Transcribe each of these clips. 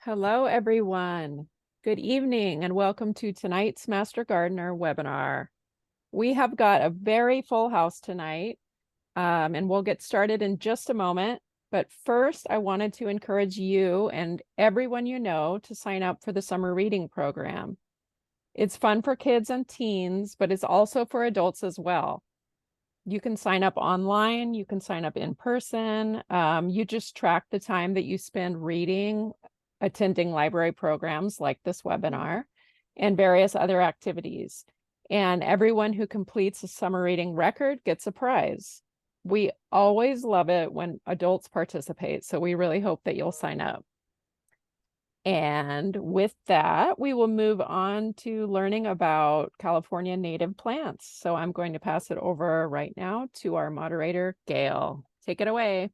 Hello, everyone. Good evening and welcome to tonight's Master Gardener webinar. We have got a very full house tonight, and we'll get started in just a moment. But first, I wanted to encourage you and everyone you know to sign up for the summer reading program. It's fun for kids and teens, but it's also for adults as well. You can sign up online, you can sign up in person. You just track the time that you spend reading, attending library programs like this webinar, and various other activities. And everyone who completes a summer reading record gets a prize. We always love it when adults participate, so we really hope that you'll sign up. And with that, we will move on to learning about California native plants. So I'm going to pass it over right now to our moderator, Gail. Take it away.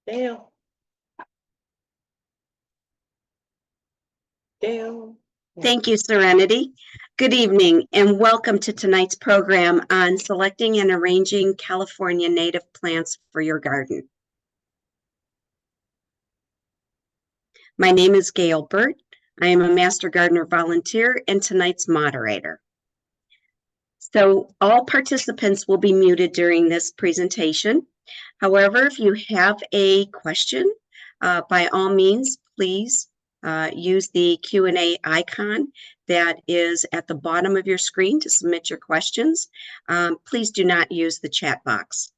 Gail. Thank you, Serenity. Good evening and welcome to tonight's program on selecting and arranging California native plants for your garden. My name is Gail Burt. I am a Master Gardener volunteer and tonight's moderator. So all participants will be muted during this presentation. However, if you have a question, by all means, please use the Q&A icon that is at the bottom of your screen to submit your questions. Please do not use the chat box.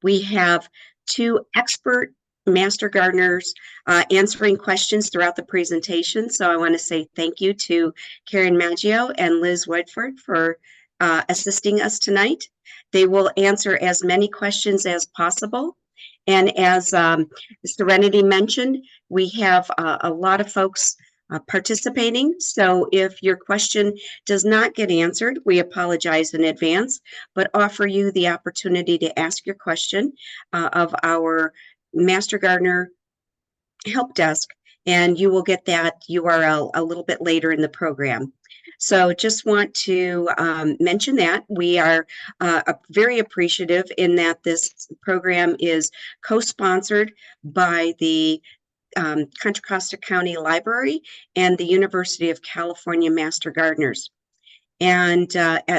We have two expert Master Gardeners answering questions throughout the presentation. So I want to say thank you to Karen Maggio and Liz Whitford for assisting us tonight. They will answer as many questions as possible. And as Serenity mentioned, we have a lot of folks participating. So if your question does not get answered, we apologize in advance, but offer you the opportunity to ask your question of our Master Gardener help desk, and you will get that URL a little bit later in the program. So just want to mention that we are very appreciative in that this program is co-sponsored by the Contra Costa County Library and the University of California Master Gardeners. And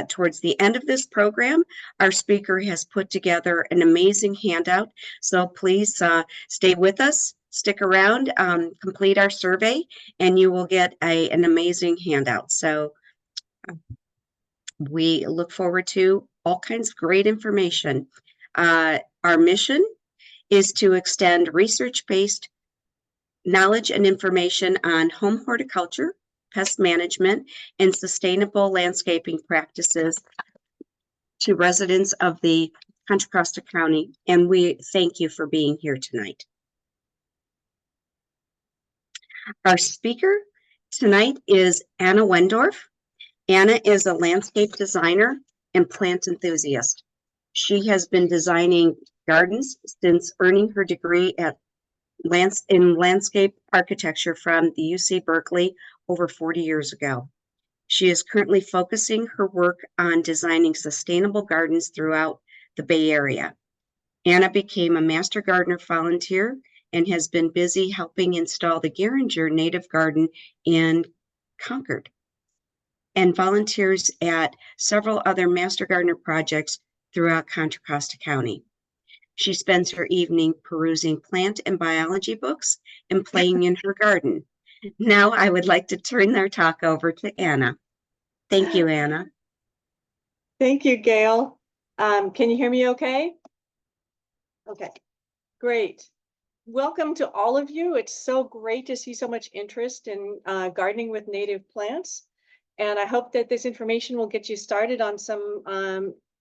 towards the end of this program, our speaker has put together an amazing handout. So please stay with us, stick around, complete our survey, and you will get an amazing handout. So we look forward to all kinds of great information. Our mission is to extend research-based knowledge and information on home horticulture, pest management, and sustainable landscaping practices to residents of the Contra Costa County, and we thank you for being here tonight. Our speaker tonight is Anna Wendorf. Anna is a landscape designer and plant enthusiast. She has been designing gardens since earning her degree in landscape architecture from the UC Berkeley over 40 years ago. She is currently focusing her work on designing sustainable gardens throughout the Bay Area. Anna became a Master Gardener volunteer and has been busy helping install the Geringer Native Garden in Concord, and volunteers at several other Master Gardener projects throughout Contra Costa County. She spends her evening perusing plant and biology books and playing in her garden. Now I would like to turn their talk over to Anna. Thank you, Anna. Thank you, Gail. Can you hear me okay? Okay, great. Welcome to all of you. It's so great to see so much interest in gardening with native plants. And I hope that this information will get you started on some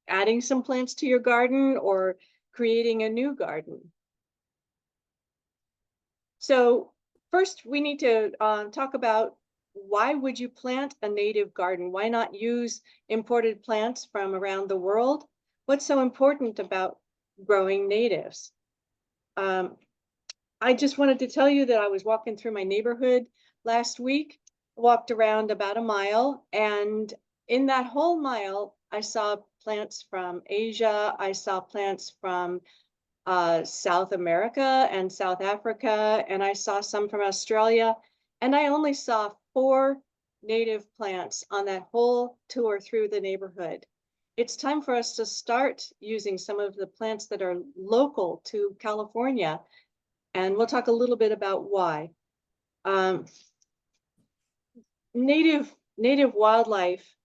adding some plants to your garden or creating a new garden. So first, we need to talk about why would you plant a native garden? Why not use imported plants from around the world? What's so important about growing natives? I just wanted to tell you that I was walking through my neighborhood last week, walked around about a mile, and in that whole mile, I saw plants from Asia. I saw plants from South America and South Africa, and I saw some from Australia, and I only saw 4 native plants on that whole tour through the neighborhood. It's time for us to start using some of the plants that are local to California, and we'll talk a little bit about why. Native wildlife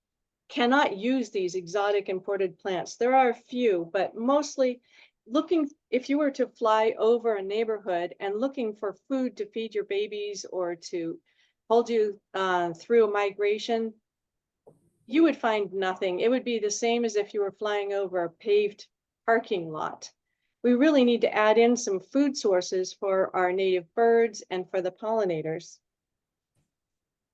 cannot use these exotic imported plants. There are a few, but mostly if you were to fly over a neighborhood and looking for food to feed your babies or to hold you through a migration, you would find nothing. It would be the same as if you were flying over a paved parking lot. We really need to add in some food sources for our native birds and for the pollinators.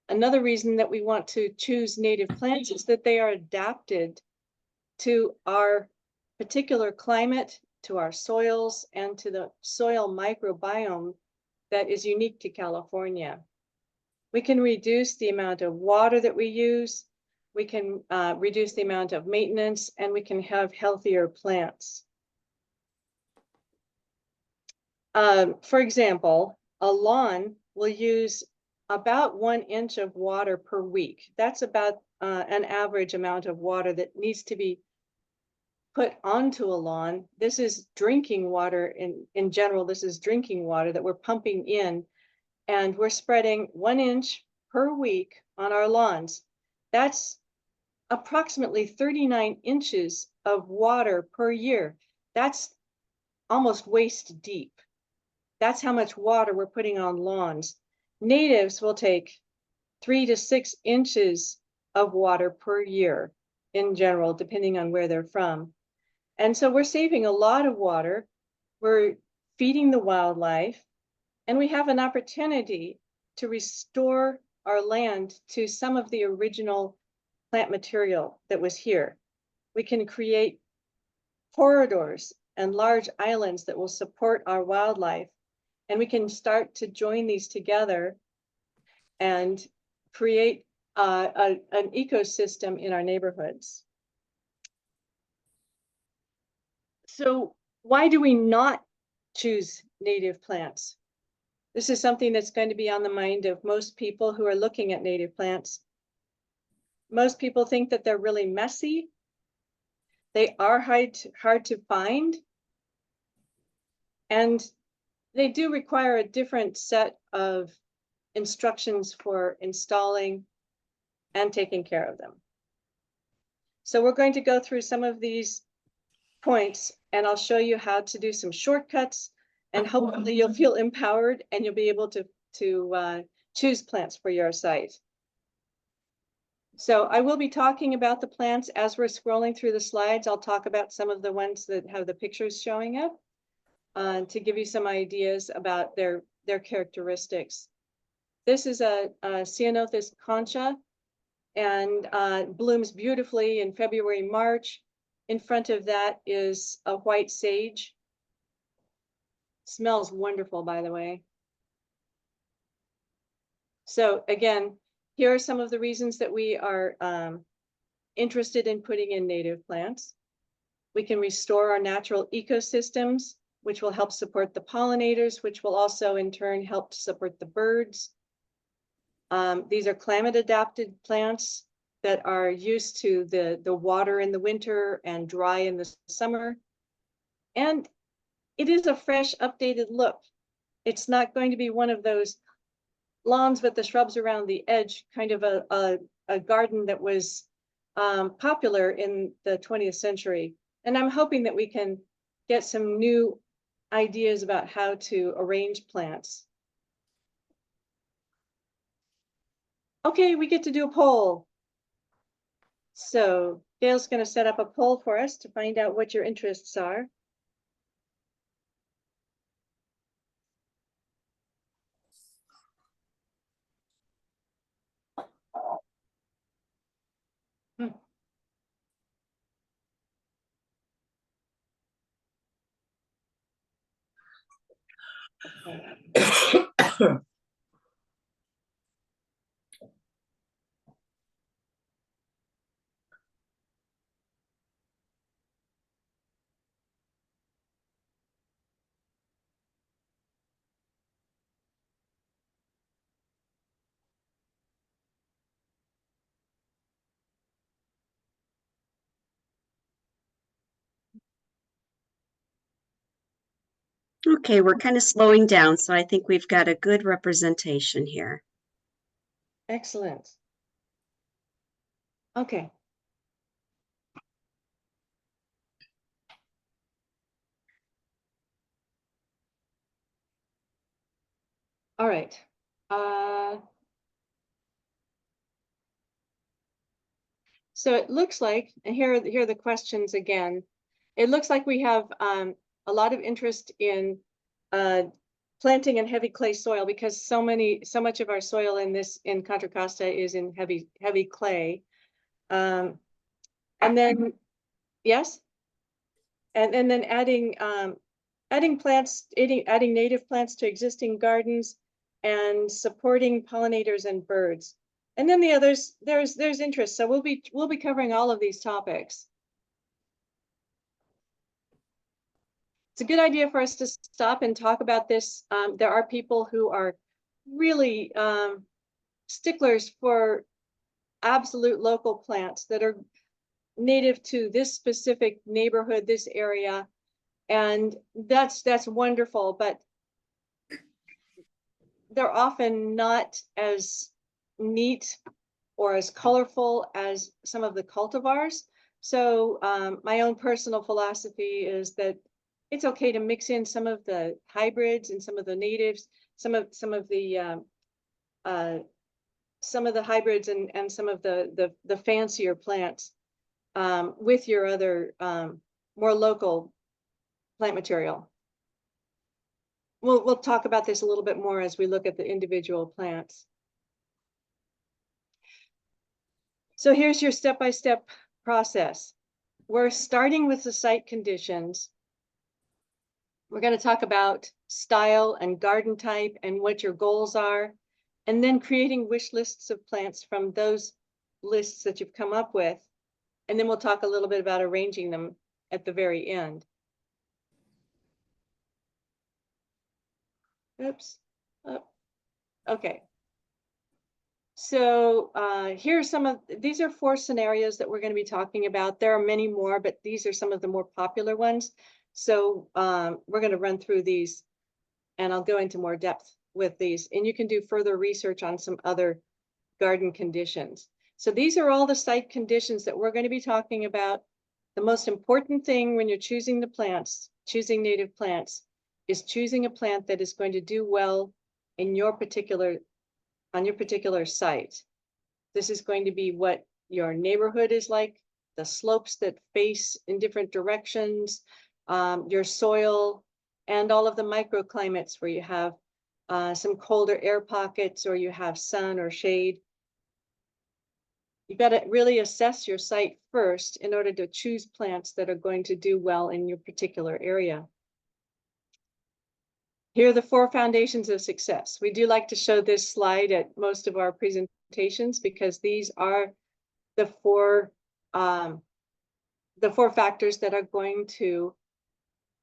Another reason that we want to choose native plants is that they are adapted to our particular climate, to our soils, and to the soil microbiome that is unique to California. We can reduce the amount of water that we use, we can reduce the amount of maintenance, and we can have healthier plants. For example, a lawn will use about 1 inch of water per week. That's about an average amount of water that needs to be put onto a lawn. This is drinking water in general. This is drinking water that we're pumping in, and we're spreading 1 inch per week on our lawns. That's approximately 39 inches of water per year. That's almost waist deep. That's how much water we're putting on lawns. Natives will take 3 to 6 inches of water per year in general, depending on where they're from. And so we're saving a lot of water, we're feeding the wildlife, and we have an opportunity to restore our land to some of the original plant material that was here. We can create corridors and large islands that will support our wildlife, and we can start to join these together and create an ecosystem in our neighborhoods. So why do we not choose native plants? This is something that's going to be on the mind of most people who are looking at native plants. Most people think that they're really messy. They are hard to find. And they do require a different set of instructions for installing and taking care of them. So we're going to go through some of these points, and I'll show you how to do some shortcuts, and hopefully you'll feel empowered and you'll be able to choose plants for your site. So I will be talking about the plants as we're scrolling through the slides. I'll talk about some of the ones that have the pictures showing up to give you some ideas about their characteristics. This is a Ceanothus concha, and blooms beautifully in February, March. In front of that is a white sage. Smells wonderful, by the way. So again, here are some of the reasons that we are interested in putting in native plants. We can restore our natural ecosystems, which will help support the pollinators, which will also in turn help to support the birds. These are climate adapted plants that are used to the water in the winter and dry in the summer. And it is a fresh, updated look. It's not going to be one of those lawns with the shrubs around the edge, kind of a garden that was popular in the 20th century. And I'm hoping that we can get some new ideas about how to arrange plants. Okay, we get to do a poll. So Gail's going to set up a poll for us to find out what your interests are. Okay, we're kind of slowing down, so I think we've got a good representation here. Excellent. Okay. All right. So it looks like, and here are the questions again. It looks like we have a lot of interest in planting in heavy clay soil because so much of our soil in Contra Costa is in heavy clay. And then yes, and then adding adding native plants to existing gardens and supporting pollinators and birds. And then the others, there's interest. So we'll be covering all of these topics. It's a good idea for us to stop and talk about this. There are people who are really sticklers for absolute local plants that are native to this specific neighborhood, this area. And that's wonderful, but they're often not as neat or as colorful as some of the cultivars. So my own personal philosophy is that it's okay to mix in some of the hybrids and some of the natives, some of the hybrids and some of the fancier plants with your other more local plant material. We'll talk about this a little bit more as we look at the individual plants. So here's your step-by-step process. We're starting with the site conditions. We're going to talk about style and garden type and what your goals are, and then creating wish lists of plants from those lists that you've come up with. And then we'll talk a little bit about arranging them at the very end. Oops. Oh, okay. So here's these are 4 scenarios that we're going to be talking about. There are many more, but these are some of the more popular ones. So we're going to run through these and I'll go into more depth with these. And you can do further research on some other garden conditions. So these are all the site conditions that we're going to be talking about. The most important thing when you're choosing the plants, choosing native plants, is choosing a plant that is going to do well in on your particular site. This is going to be what your neighborhood is like, the slopes that face in different directions, your soil, and all of the microclimates where you have some colder air pockets or you have sun or shade. You've got to really assess your site first in order to choose plants that are going to do well in your particular area. Here are the 4 foundations of success. We do like to show this slide at most of our presentations because these are the 4 factors that are going to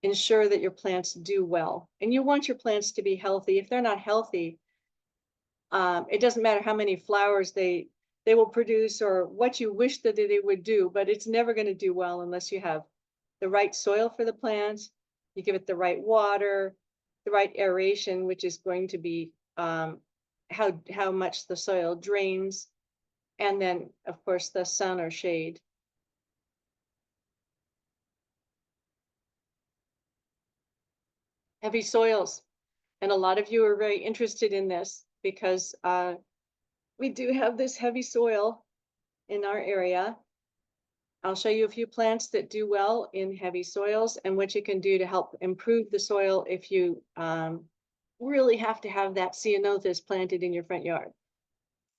ensure that your plants do well. And you want your plants to be healthy. If they're not healthy, it doesn't matter how many flowers they will produce or what you wish that they would do, but it's never going to do well unless you have the right soil for the plants, you give it the right water, the right aeration, which is going to be how much the soil drains, and then of course the sun or shade. Heavy soils, and a lot of you are very interested in this because we do have this heavy soil in our area. I'll show you a few plants that do well in heavy soils and what you can do to help improve the soil if you really have to have that ceanothus planted in your front yard.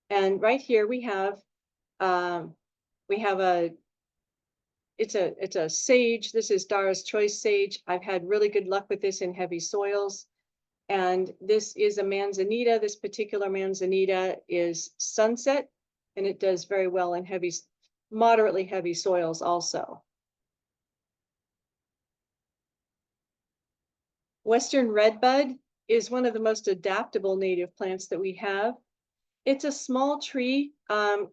And right here we have it's a sage. This is Dara's Choice Sage. I've had really good luck with this in heavy soils. And this is a manzanita. This particular manzanita is sunset, and it does very well in moderately heavy soils also. Western redbud is one of the most adaptable native plants that we have. It's a small tree.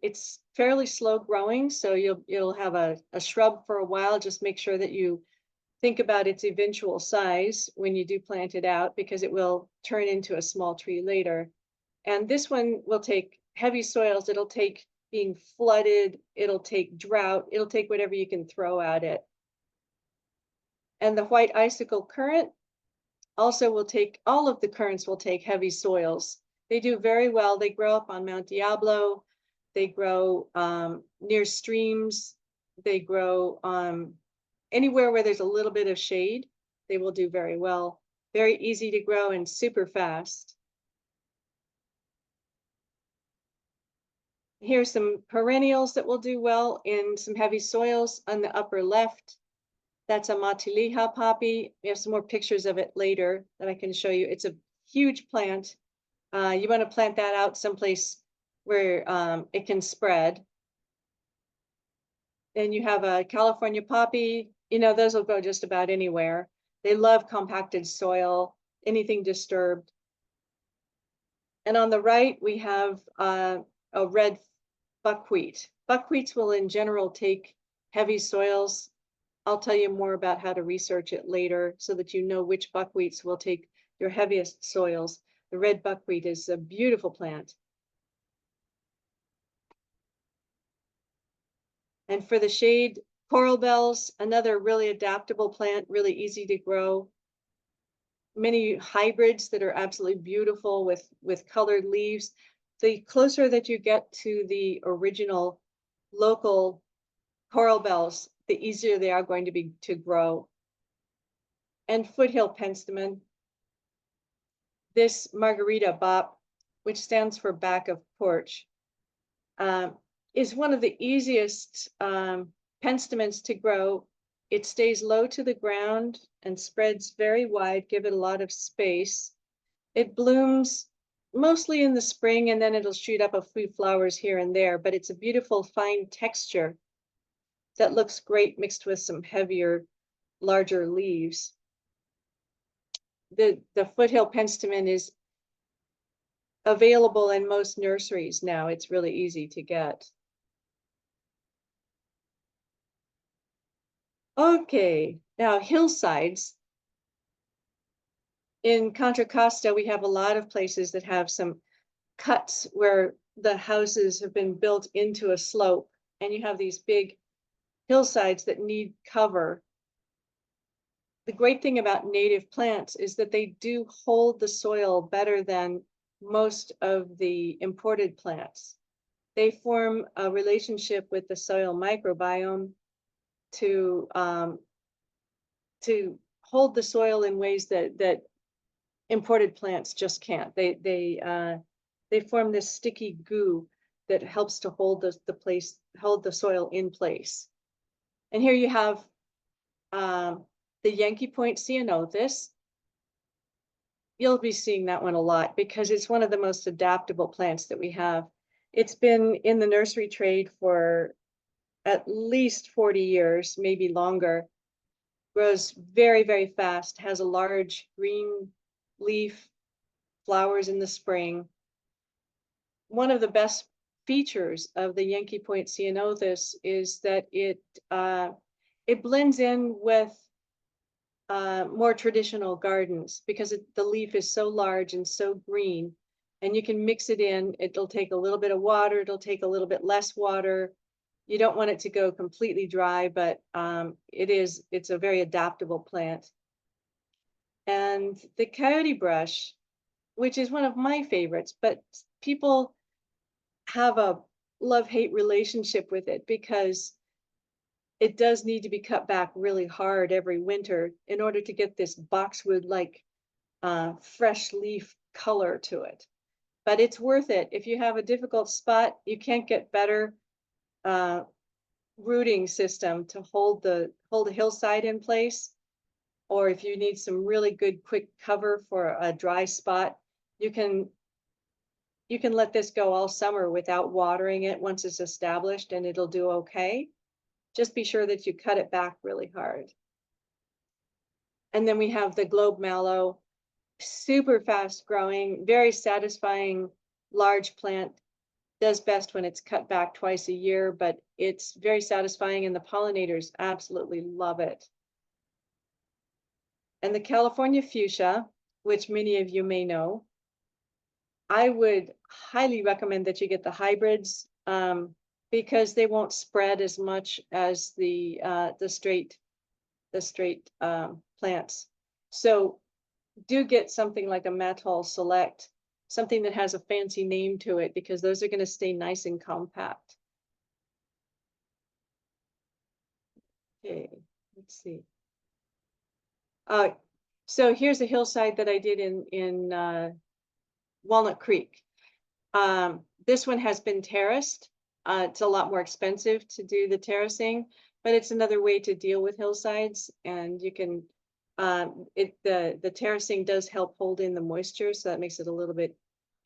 It's fairly slow growing, so you'll have a shrub for a while. Just make sure that you think about its eventual size when you do plant it out, because it will turn into a small tree later. And this one will take heavy soils. It'll take being flooded. It'll take drought. It'll take whatever you can throw at it. And the white icicle currant also will take, all of the currants will take heavy soils. They do very well. They grow up on Mount Diablo. They grow near streams. They grow anywhere where there's a little bit of shade. They will do very well. Very easy to grow and super fast. Here's some perennials that will do well in some heavy soils. On the upper left, that's a matiliha poppy. We have some more pictures of it later that I can show you. It's a huge plant. You want to plant that out someplace where it can spread. Then you have a California poppy. You know, those will go just about anywhere. They love compacted soil, anything disturbed. And on the right, we have a red buckwheat. Buckwheats will in general take heavy soils. I'll tell you more about how to research it later so that you know which buckwheats will take your heaviest soils. The red buckwheat is a beautiful plant. And for the shade, coral bells, another really adaptable plant, really easy to grow. Many hybrids that are absolutely beautiful with colored leaves. The closer that you get to the original local coral bells, the easier they are going to be to grow. And foothill penstemon. This margarita bop, which stands for back of porch, is one of the easiest penstemons to grow. It stays low to the ground and spreads very wide, give it a lot of space. It blooms mostly in the spring, and then it'll shoot up a few flowers here and there, but it's a beautiful fine texture that looks great mixed with some heavier, larger leaves. The foothill penstemon is available in most nurseries now. It's really easy to get. Okay, now hillsides. In Contra Costa, we have a lot of places that have some cuts where the houses have been built into a slope, and you have these big hillsides that need cover. The great thing about native plants is that they do hold the soil better than most of the imported plants. They form a relationship with the soil microbiome to hold the soil in ways that imported plants just can't. They form this sticky goo that helps to hold hold the soil in place. And here you have the Yankee Point ceanothus. You'll be seeing that one a lot because it's one of the most adaptable plants that we have. It's been in the nursery trade for at least 40 years, maybe longer. Grows very, very fast, has a large green leaf, flowers in the spring. One of the best features of the Yankee Point ceanothus is that it blends in with more traditional gardens because the leaf is so large and so green, and you can mix it in. It'll take a little bit of water, it'll take a little bit less water. You don't want it to go completely dry, but it's a very adaptable plant. And the coyote brush, which is one of my favorites, but people have a love-hate relationship with it because it does need to be cut back really hard every winter in order to get this boxwood-like fresh leaf color to it. But it's worth it. If you have a difficult spot, you can't get better rooting system to hold the hillside in place. Or if you need some really good quick cover for a dry spot, you can let this go all summer without watering it once it's established, and it'll do okay. Just be sure that you cut it back really hard. And then we have the globe mallow, super fast growing, very satisfying large plant. Does best when it's cut back twice a year, but it's very satisfying and the pollinators absolutely love it. and the California fuchsia, which many of you may know. I would highly recommend that you get the hybrids because they won't spread as much as the straight plants. So do get something like a Mattol Select, something that has a fancy name to it, because those are going to stay nice and compact. Okay, let's see. So here's a hillside that I did in Walnut Creek. This one has been terraced. It's a lot more expensive to do the terracing, but it's another way to deal with hillsides, and you can the terracing does help hold in the moisture, so that makes it a little bit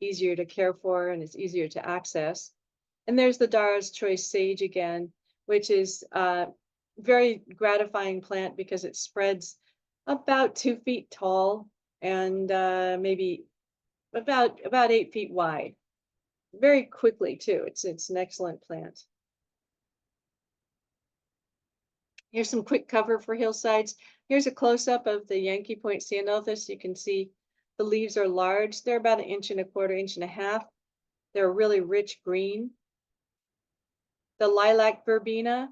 easier to care for, and it's easier to access. And there's the Dara's Choice Sage again, which is very gratifying plant because it spreads about 2 feet tall and maybe about 8 feet wide. Very quickly too. It's an excellent plant. Here's some quick cover for hillsides. Here's a close-up of the Yankee Point ceanothus. You can see the leaves are large. They're about 1.25 inches, 1.5 inches. They're really rich green. The lilac verbena,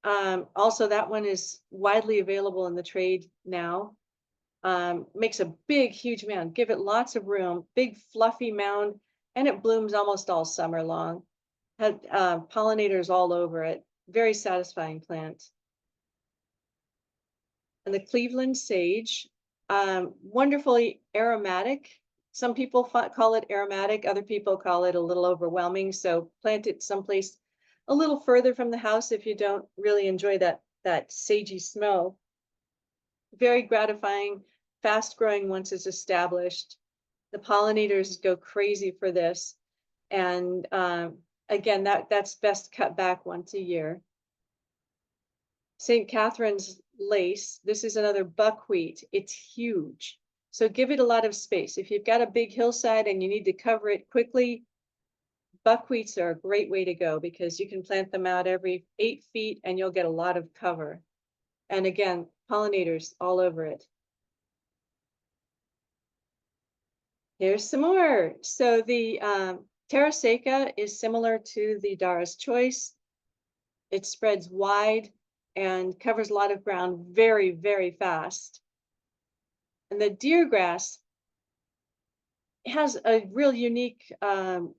also that one is widely available in the trade now. Makes a big, huge mound. Give it lots of room, big fluffy mound, and it blooms almost all summer long. Had pollinators all over it. Very satisfying plant. And the Cleveland sage, wonderfully aromatic. Some people call it aromatic, other people call it a little overwhelming. So plant it someplace a little further from the house if you don't really enjoy that sagey smell. Very gratifying, fast growing once it's established. The pollinators go crazy for this. And again, that's best cut back once a year. St. Catherine's lace, this is another buckwheat. It's huge. So give it a lot of space. If you've got a big hillside and you need to cover it quickly, buckwheats are a great way to go because you can plant them out every 8 feet and you'll get a lot of cover. And again, pollinators all over it. Here's some more. So the Terraseca is similar to the Dara's Choice. It spreads wide and covers a lot of ground very, very fast. And the deer grass has a real unique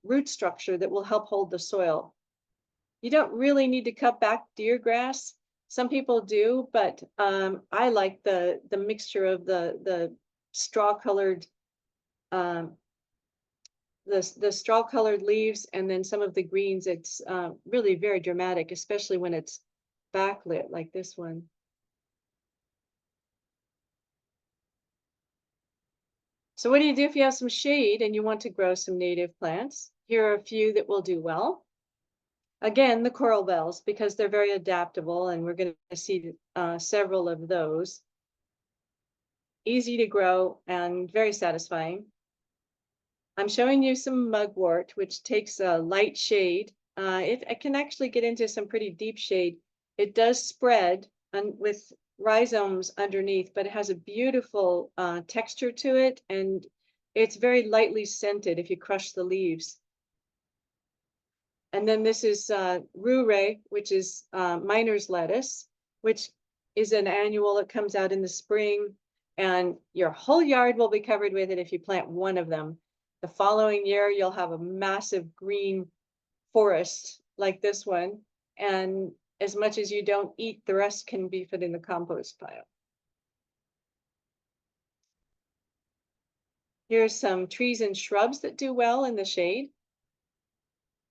root structure that will help hold the soil. You don't really need to cut back deer grass. Some people do, but I like the mixture of the straw-colored the straw-colored leaves and then some of the greens. It's really very dramatic, especially when it's backlit like this one. So what do you do if you have some shade and you want to grow some native plants? Here are a few that will do well. Again, the coral bells, because they're very adaptable, and we're going to see several of those. Easy to grow and very satisfying. I'm showing you some mugwort, which takes a light shade. It can actually get into some pretty deep shade. It does spread with rhizomes underneath, but it has a beautiful texture to it, and it's very lightly scented if you crush the leaves. And then this is roure, which is miner's lettuce, which is an annual. It comes out in the spring, and your whole yard will be covered with it if you plant one of them. The following year, you'll have a massive green forest like this one, and as much as you don't eat, the rest can be put in the compost pile. Here's some trees and shrubs that do well in the shade.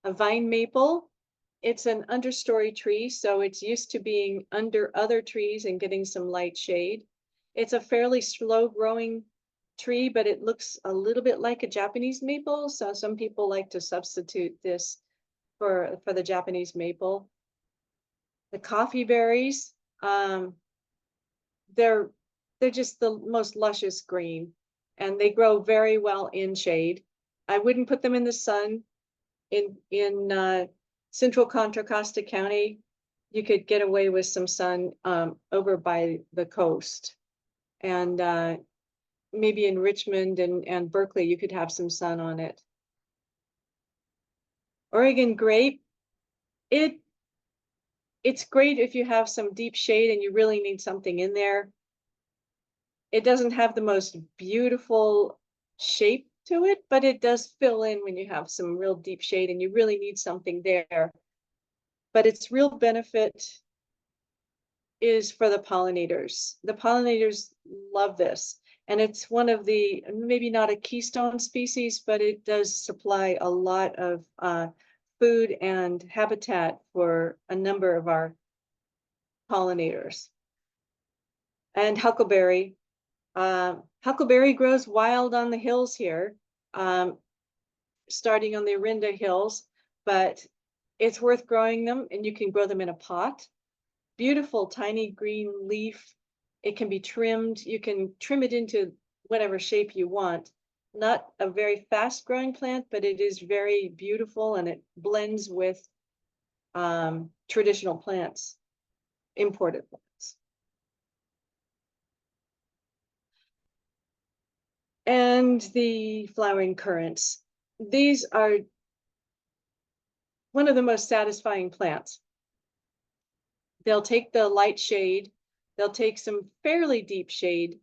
A vine maple, it's an understory tree, so it's used to being under other trees and getting some light shade. It's a fairly slow growing tree, but it looks a little bit like a Japanese maple, so some people like to substitute this for the Japanese maple. The coffee berries, they're just the most luscious green, and they grow very well in shade. I wouldn't put them in the sun. In central Contra Costa County, you could get away with some sun over by the coast. And maybe in Richmond and Berkeley, you could have some sun on it. Oregon grape, it's great if you have some deep shade and you really need something in there. It doesn't have the most beautiful shape to it, but it does fill in when you have some real deep shade and you really need something there. But its real benefit is for the pollinators. The pollinators love this. And it's one of the, maybe not a keystone species, but it does supply a lot of food and habitat for a number of our pollinators. And huckleberry. Huckleberry grows wild on the hills here, starting on the Orinda Hills, but it's worth growing them, and you can grow them in a pot. Beautiful tiny green leaf. It can be trimmed. You can trim it into whatever shape you want. Not a very fast growing plant, but it is very beautiful and it blends with traditional plants, imported plants. And the flowering currants. These are one of the most satisfying plants. They'll take the light shade. They'll take some fairly deep shade.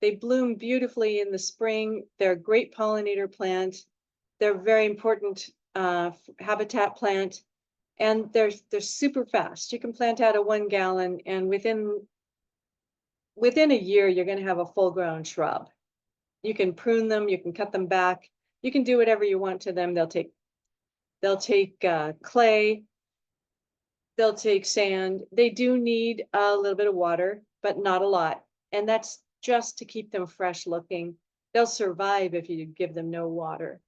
They bloom beautifully in the spring. They're a great pollinator plant. They're a very important habitat plant. And they're super fast. You can plant out a 1 gallon and within a year, you're going to have a full grown shrub. You can prune them, you can cut them back, you can do whatever you want to them. They'll take clay, they'll take sand. They do need a little bit of water, but not a lot. And that's just to keep them fresh looking. They'll survive if you give them no water.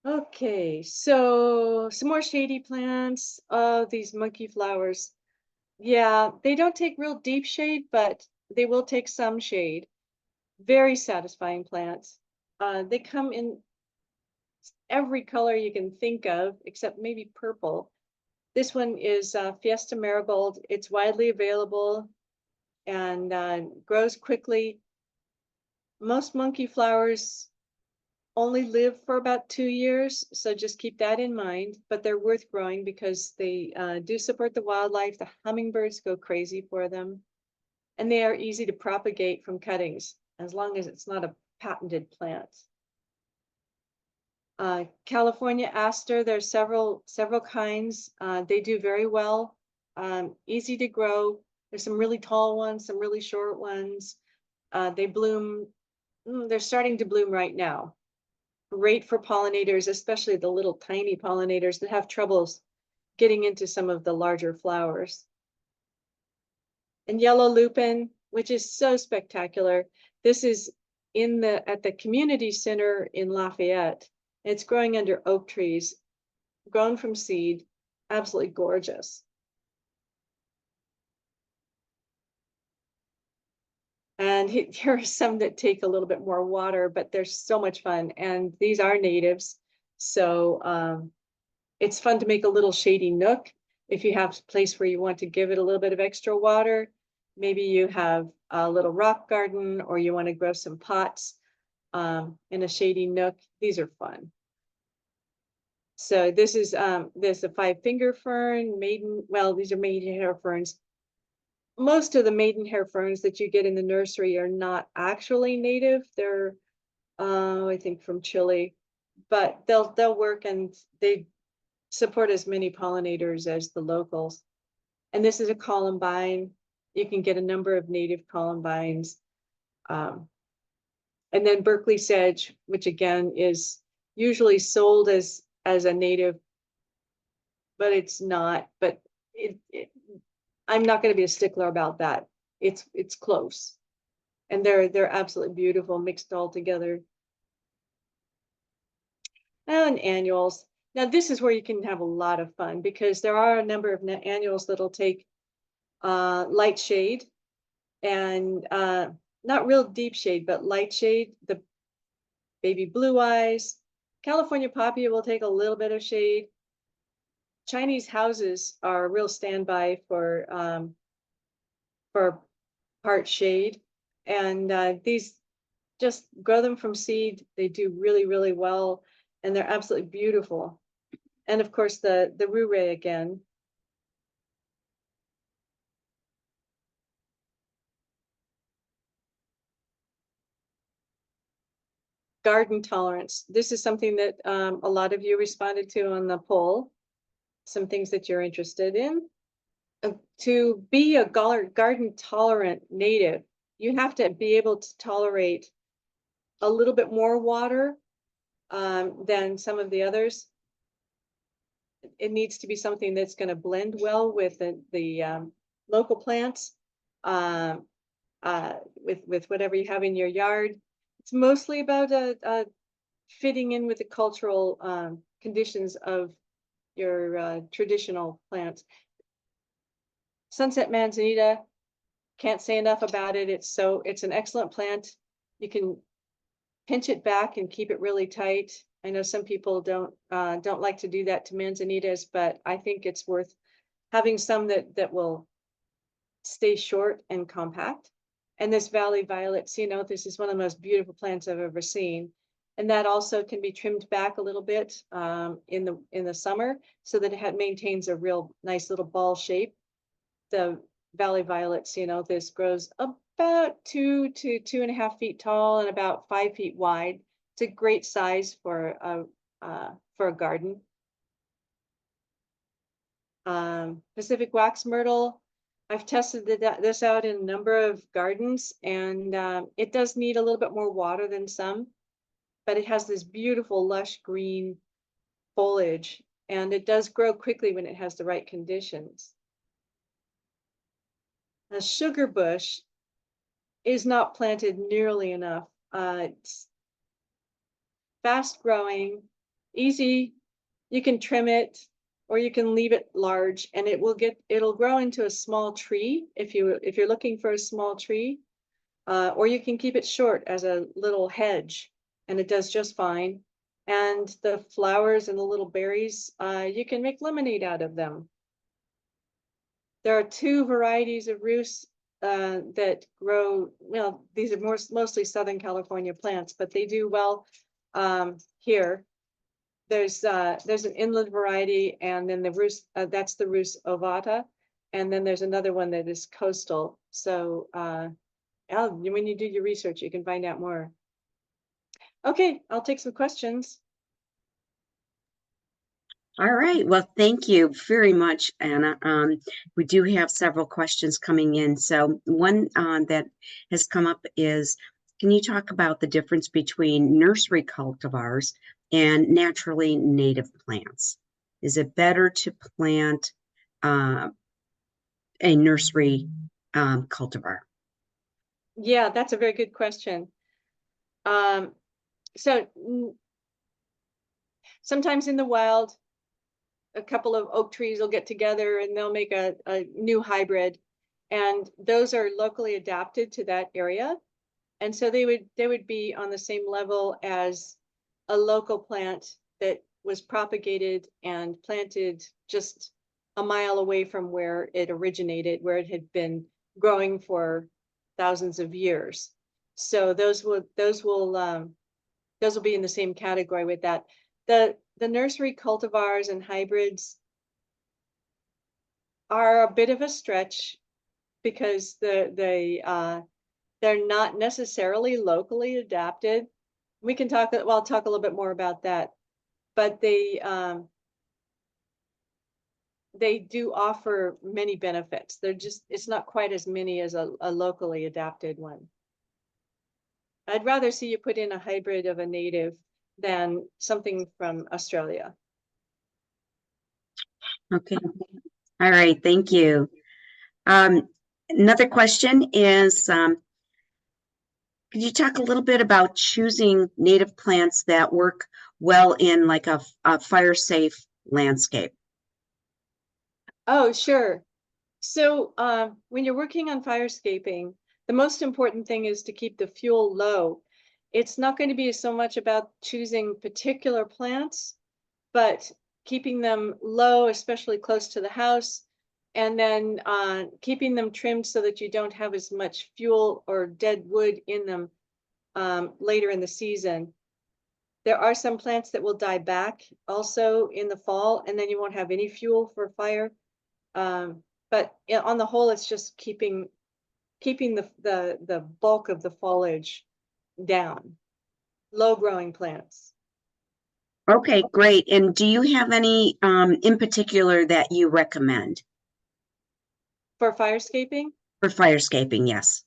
Okay, so some more shady plants. Oh, these monkey flowers. Yeah, they don't take real deep shade, but they will take some shade. Very satisfying plants. They come in every color you can think of, except maybe purple. This one is Fiesta Marigold. It's widely available and grows quickly. Most monkey flowers only live for about 2 years, so just keep that in mind, but they're worth growing because they do support the wildlife. The hummingbirds go crazy for them, and they are easy to propagate from cuttings, as long as it's not a patented plant. California aster, there's several kinds. They do very well, easy to grow. There's some really tall ones, some really short ones. They bloom, they're starting to bloom right now. Great for pollinators, especially the little tiny pollinators that have troubles getting into some of the larger flowers. And yellow lupin, which is so spectacular. This is at the community center in Lafayette. It's growing under oak trees, grown from seed, absolutely gorgeous. And here are some that take a little bit more water, but they're so much fun. And these are natives. So it's fun to make a little shady nook. If you have a place where you want to give it a little bit of extra water, maybe you have a little rock garden or you want to grow some pots in a shady nook. These are fun. So this is there's a 5-finger fern, these are maidenhair ferns. Most of the maidenhair ferns that you get in the nursery are not actually native. They're I think from Chile, but they'll work and they support as many pollinators as the locals. And this is a columbine. You can get a number of native columbines. And then Berkeley sedge, which again is usually sold as a native, but it's not. But I'm not going to be a stickler about that. It's close, and they're absolutely beautiful mixed all together. And annuals. Now this is where you can have a lot of fun because there are a number of annuals that'll take light shade and not real deep shade, but light shade. The baby blue eyes, California poppy will take a little bit of shade. Chinese houses are a real standby for part shade, and these just grow them from seed. They do really, really well, and they're absolutely beautiful. And of course, the Rouret again. Garden tolerance. This is something that a lot of you responded to on the poll. Some things that you're interested in. To be a garden tolerant native, you have to be able to tolerate a little bit more water than some of the others. It needs to be something that's going to blend well with the local plants, with whatever you have in your yard. It's mostly about fitting in with the cultural conditions of your traditional plants. Sunset manzanita, can't say enough about it. It's an excellent plant. You can pinch it back and keep it really tight. I know some people don't like to do that to manzanitas, but I think it's worth having some that will stay short and compact. And this valley violet ceanothus is one of the most beautiful plants I've ever seen. And that also can be trimmed back a little bit in the summer so that it maintains a real nice little ball shape. The valley violet ceanothus grows about 2 to 2.5 feet tall and about 5 feet wide. It's a great size for a garden. Pacific wax myrtle. I've tested this out in a number of gardens, and it does need a little bit more water than some, but it has this beautiful lush green foliage, and it does grow quickly when it has the right conditions. A sugar bush is not planted nearly enough. It's fast growing, easy. You can trim it or you can leave it large, and it'll grow into a small tree if you're looking for a small tree, or you can keep it short as a little hedge, and it does just fine. And the flowers and the little berries, you can make lemonade out of them. There are 2 varieties of rhubarb that grow, well, these are mostly Southern California plants, but they do well here. There's an inland variety, and then the rhubarb, that's the rhubarb ovata, and then there's another one that is coastal. So when you do your research, you can find out more. Okay, I'll take some questions. All right. Well, thank you very much, Anna. We do have several questions coming in. So one that has come up is, can you talk about the difference between nursery cultivars and naturally native plants? Is it better to plant a nursery cultivar? Yeah, that's a very good question. So sometimes in the wild, a couple of oak trees will get together and they'll make a new hybrid, and those are locally adapted to that area, and so they would be on the same level as a local plant that was propagated and planted just a mile away from where it originated, where it had been growing for thousands of years. So those will be in the same category with that. The nursery cultivars and hybrids are a bit of a stretch because they're not necessarily locally adapted. We can talk, well, I'll talk a little bit more about that, but they do offer many benefits. It's not quite as many as a locally adapted one. I'd rather see you put in a hybrid of a native than something from Australia. Okay. All right. Thank you. Another question is, could you talk a little bit about choosing native plants that work well in like a fire-safe landscape? Oh, sure. So when you're working on firescaping, the most important thing is to keep the fuel low. It's not going to be so much about choosing particular plants, but keeping them low, especially close to the house, and then keeping them trimmed so that you don't have as much fuel or dead wood in them later in the season. There are some plants that will die back also in the fall, and then you won't have any fuel for fire. But on the whole, it's just keeping the bulk of the foliage down. Low growing plants. Okay, great. And do you have any in particular that you recommend For firescaping? for firescaping? Yes.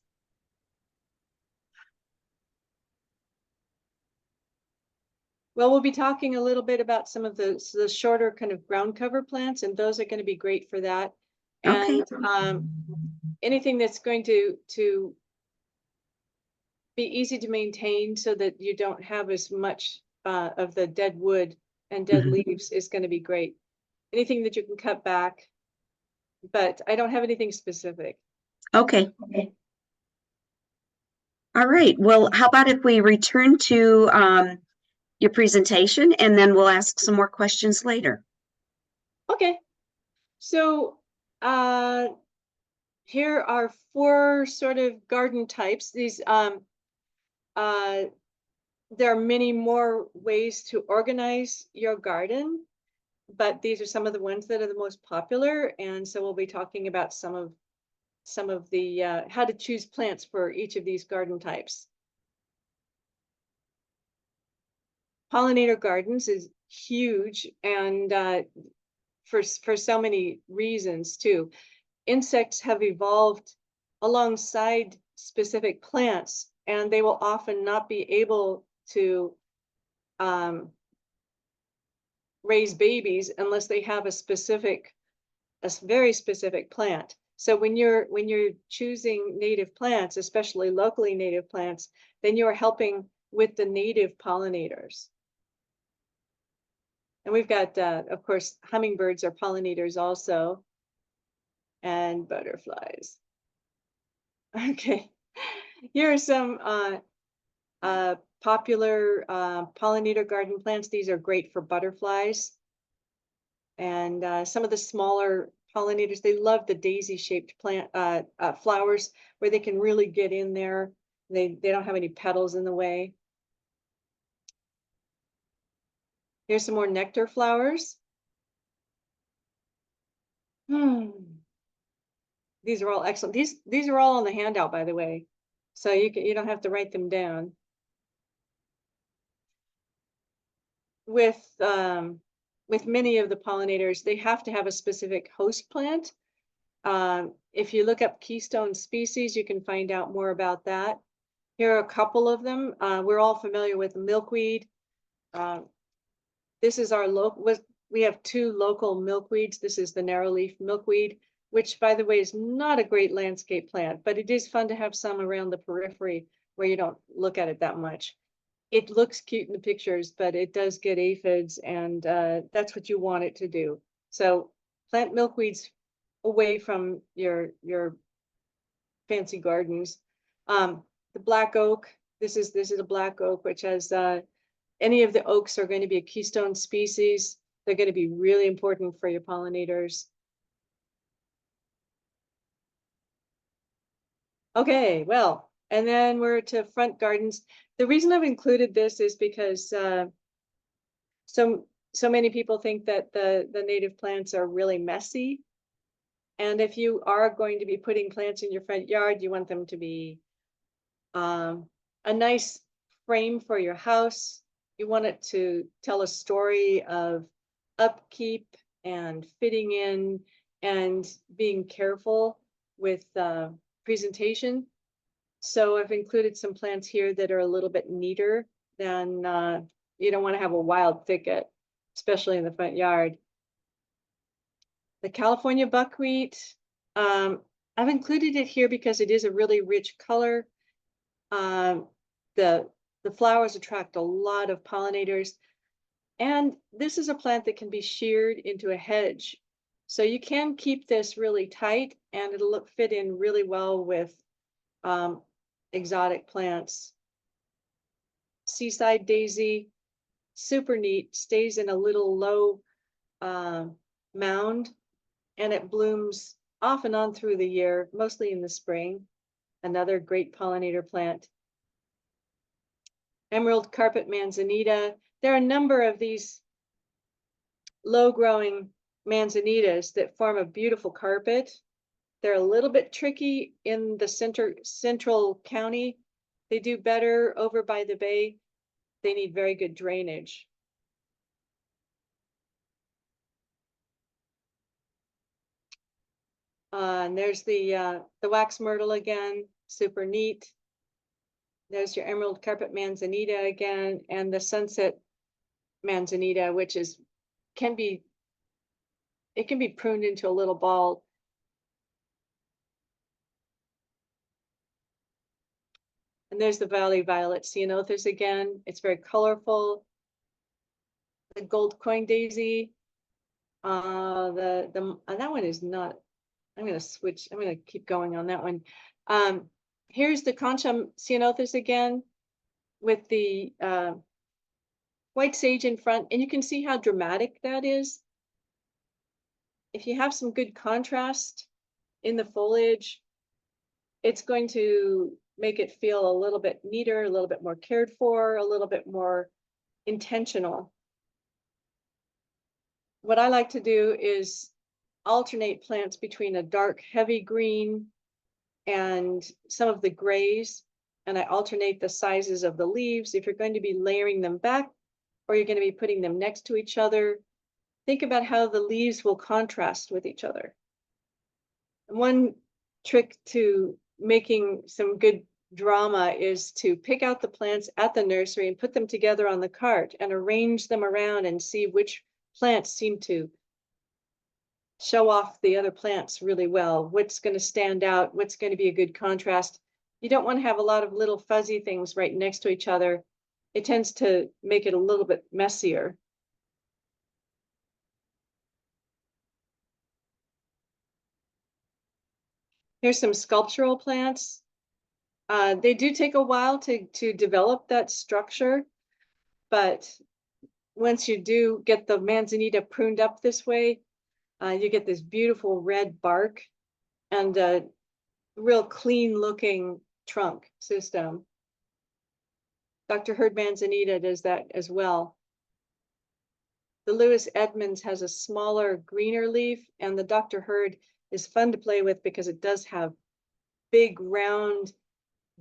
Well, we'll be talking a little bit about some of the shorter kind of ground cover plants, and those are going to be great for that. Okay. And anything that's going to be easy to maintain so that you don't have as much of the dead wood and dead leaves is going to be great. Anything that you can cut back, but I don't have anything specific. Okay. All right. Well, how about if we return to your presentation and then we'll ask some more questions later. Okay. So here are 4 sort of garden types. These there are many more ways to organize your garden, but these are some of the ones that are the most popular. And so we'll be talking about some of the how to choose plants for each of these garden types. Pollinator gardens is huge, and for so many reasons too. Insects have evolved alongside specific plants, and they will often not be able to raise babies unless they have a very specific plant. So when you're choosing native plants, especially locally native plants, then you're helping with the native pollinators. And we've got, of course, hummingbirds are pollinators also, and butterflies. Okay, here are some popular pollinator garden plants. These are great for butterflies. And some of the smaller pollinators, they love the daisy-shaped plant flowers where they can really get in there. They don't have any petals in the way. Here's some more nectar flowers. These are all excellent. These are all on the handout, by the way, so you don't have to write them down. With many of the pollinators, they have to have a specific host plant. If you look up keystone species, you can find out more about that. Here are a couple of them. We're all familiar with milkweed. This is our local. We have 2 local milkweeds. This is the narrowleaf milkweed, which, by the way, is not a great landscape plant, but it is fun to have some around the periphery where you don't look at it that much. It looks cute in the pictures, but it does get aphids, and that's what you want it to do. So plant milkweeds away from your fancy gardens. The black oak. This is a black oak, which has any of the oaks are going to be a keystone species. They're going to be really important for your pollinators. Okay, well, and then we're to front gardens. The reason I've included this is because so many people think that the native plants are really messy. And if you are going to be putting plants in your front yard, you want them to be a nice frame for your house. You want it to tell a story of upkeep and fitting in and being careful with presentation. So I've included some plants here that are a little bit neater than, you don't want to have a wild thicket, especially in the front yard. The California buckwheat, I've included it here because it is a really rich color. The flowers attract a lot of pollinators, and this is a plant that can be sheared into a hedge. So you can keep this really tight, and it'll fit in really well with exotic plants. Seaside daisy, super neat, stays in a little low mound, and it blooms off and on through the year, mostly in the spring. Another great pollinator plant. Emerald carpet manzanita. There are a number of these low-growing manzanitas that form a beautiful carpet. They're a little bit tricky in the central county. They do better over by the bay. They need very good drainage. And there's the wax myrtle again, super neat. There's your emerald carpet manzanita again, and the sunset manzanita, which can be pruned into a little ball. And there's the valley violet ceanothus again. It's very colorful. The gold coin daisy. That one is not. I'm going to switch. I'm going to keep going on that one. Here's the concha ceanothus again with the white sage in front, and you can see how dramatic that is. If you have some good contrast in the foliage, it's going to make it feel a little bit neater, a little bit more cared for, a little bit more intentional. What I like to do is alternate plants between a dark, heavy green and some of the grays, and I alternate the sizes of the leaves. If you're going to be layering them back or you're going to be putting them next to each other, think about how the leaves will contrast with each other. And one trick to making some good drama is to pick out the plants at the nursery and put them together on the cart and arrange them around and see which plants seem to show off the other plants really well. What's going to stand out? What's going to be a good contrast? You don't want to have a lot of little fuzzy things right next to each other. It tends to make it a little bit messier. Here's some sculptural plants. They do take a while to develop that structure, but once you do get the manzanita pruned up this way, you get this beautiful red bark and a real clean looking trunk system. Dr. Hurd manzanita does that as well. The Lewis Edmonds has a smaller, greener leaf, and the Dr. Hurd is fun to play with because it does have big, round,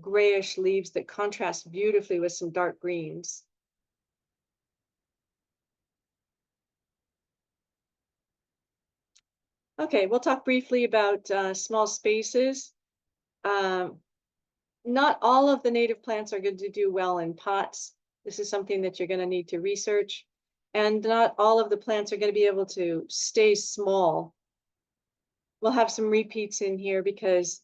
grayish leaves that contrast beautifully with some dark greens. Okay, we'll talk briefly about small spaces. Not all of the native plants are going to do well in pots. This is something that you're going to need to research. And not all of the plants are going to be able to stay small. We'll have some repeats in here because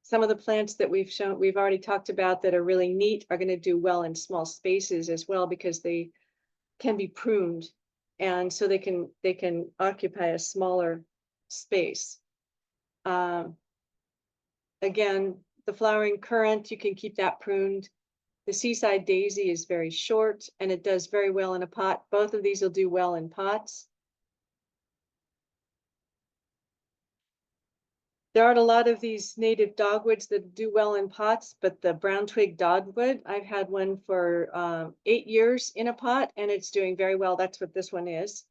some of the plants that we've already talked about that are really neat are going to do well in small spaces as well because they can be pruned. And so they can occupy a smaller space. Again, the flowering currant, you can keep that pruned. The seaside daisy is very short and it does very well in a pot. Both of these will do well in pots. There aren't a lot of these native dogwoods that do well in pots, but the brown twig dogwood, I've had one for 8 years in a pot and it's doing very well. That's what this one is.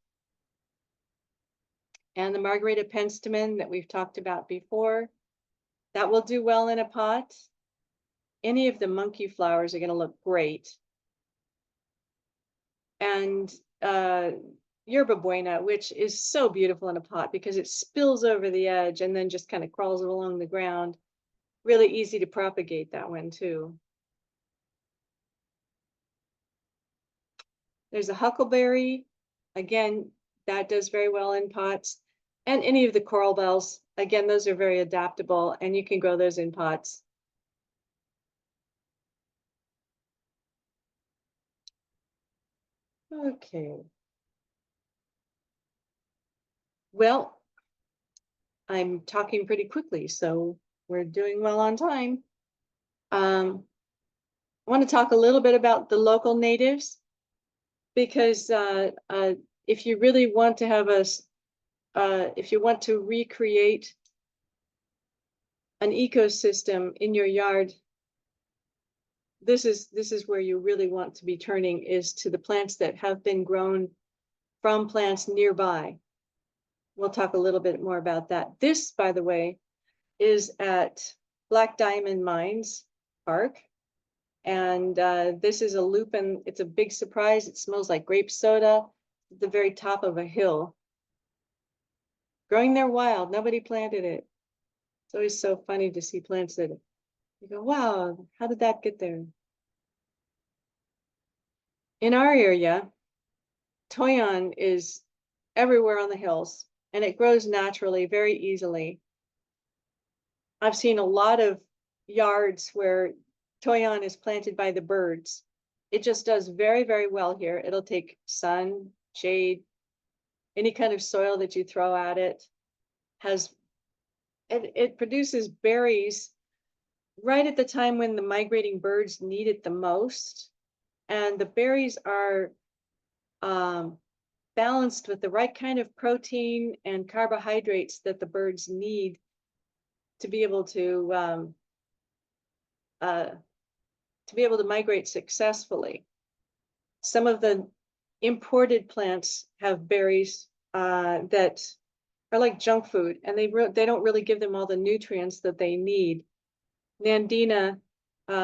And the Margarita penstemon that we've talked about before, that will do well in a pot. Any of the monkey flowers are going to look great. And yerba buena, which is so beautiful in a pot because it spills over the edge and then just kind of crawls along the ground. Really easy to propagate that one too. There's a huckleberry. Again, that does very well in pots. And any of the coral bells, again, those are very adaptable and you can grow those in pots. Okay. Well, I'm talking pretty quickly, so we're doing well on time. I want to talk a little bit about the local natives because if you really want to have if you want to recreate an ecosystem in your yard, this is where you really want to be turning, is to the plants that have been grown from plants nearby. We'll talk a little bit more about that. This, by the way, is at Black Diamond Mines Park. And this is a lupin. It's a big surprise. It smells like grape soda at the very top of a hill. Growing there wild, nobody planted it. It's always so funny to see plants that you go, wow, how did that get there? In our area, toyon is everywhere on the hills, and it grows naturally, very easily. I've seen a lot of yards where toyon is planted by the birds. It just does very, very well here. It'll take sun, shade, any kind of soil that you throw at it. It produces berries right at the time when the migrating birds need it the most. And the berries are balanced with the right kind of protein and carbohydrates that the birds need to be able to migrate successfully. Some of the imported plants have berries that are like junk food, and they don't really give them all the nutrients that they need. Nandina,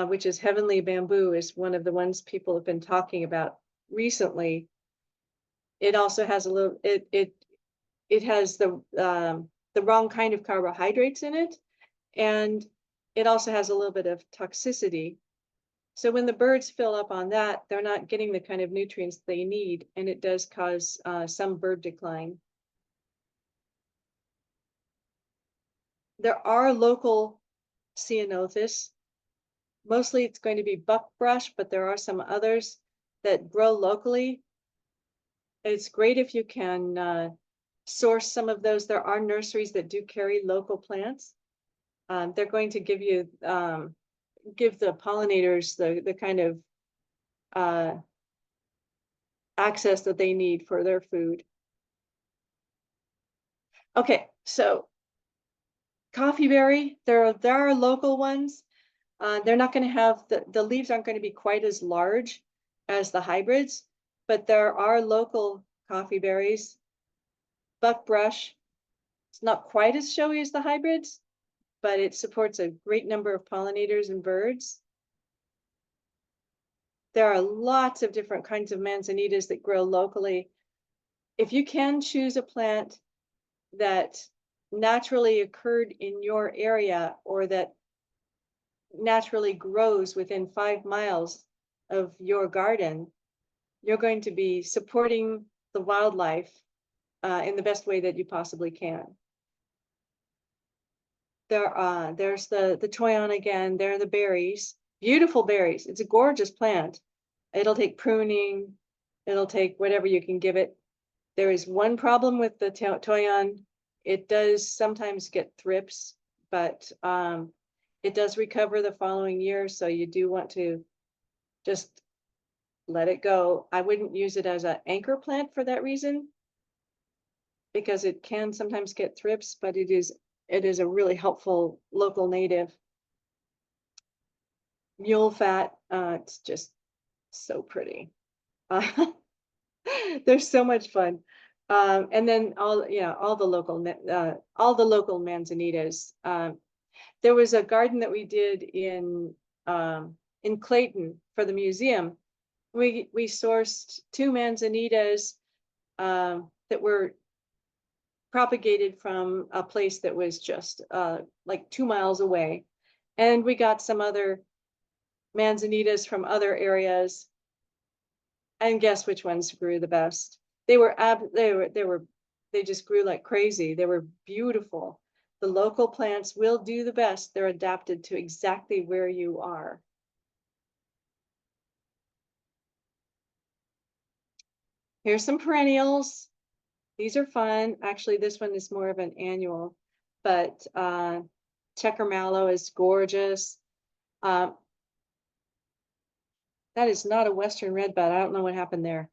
which is heavenly bamboo, is one of the ones people have been talking about recently. It also has a little, it has the wrong kind of carbohydrates in it, and it also has a little bit of toxicity. So when the birds fill up on that, they're not getting the kind of nutrients they need, and it does cause some bird decline. There are local ceanothus. Mostly it's going to be buckbrush, but there are some others that grow locally. It's great if you can source some of those. There are nurseries that do carry local plants. They're going to give you give the pollinators the kind of access that they need for their food. Okay, so coffeeberry, there are local ones. They're not going to have the leaves aren't going to be quite as large as the hybrids, but there are local coffee berries. Buckbrush, it's not quite as showy as the hybrids, but it supports a great number of pollinators and birds. There are lots of different kinds of manzanitas that grow locally. If you can choose a plant that naturally occurred in your area or that naturally grows within 5 miles of your garden, you're going to be supporting the wildlife in the best way that you possibly can. There's the toyon again. There are the berries, beautiful berries. It's a gorgeous plant. It'll take pruning. It'll take whatever you can give it. There is one problem with the toyon. It does sometimes get thrips, but it does recover the following year. So you do want to just let it go. I wouldn't use it as an anchor plant for that reason, because it can sometimes get thrips, but it is a really helpful local native. Mule fat, it's just so pretty. They're so much fun. And then all the local manzanitas. There was a garden that we did in Clayton for the museum. We sourced 2 manzanitas that were propagated from a place that was just like 2 miles away, and we got some other manzanitas from other areas. And guess which ones grew the best? They just grew like crazy. They were beautiful. The local plants will do the best. They're adapted to exactly where you are. Here's some perennials. These are fun. Actually, this one is more of an annual, but checker mallow is gorgeous. That is not a Western redbud. I don't know what happened there.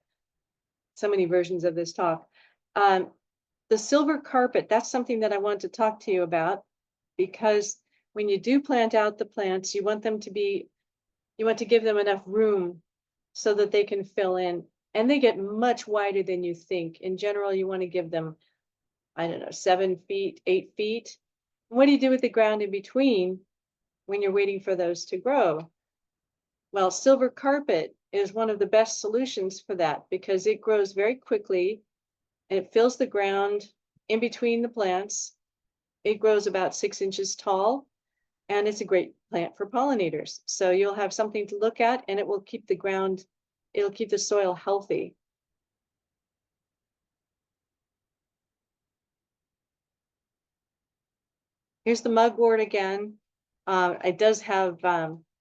so many versions of this talk. The silver carpet, that's something that I want to talk to you about, because when you do plant out the plants, you want to give them enough room so that they can fill in, and they get much wider than you think. In general, you want to give them, I don't know, 7 feet, 8 feet. What do you do with the ground in between when you're waiting for those to grow? Well, silver carpet is one of the best solutions for that, because it grows very quickly and it fills the ground in between the plants. It grows about 6 inches tall, and it's a great plant for pollinators. So you'll have something to look at, and it will keep the ground, it'll keep the soil healthy. Here's the mugwort again. It does have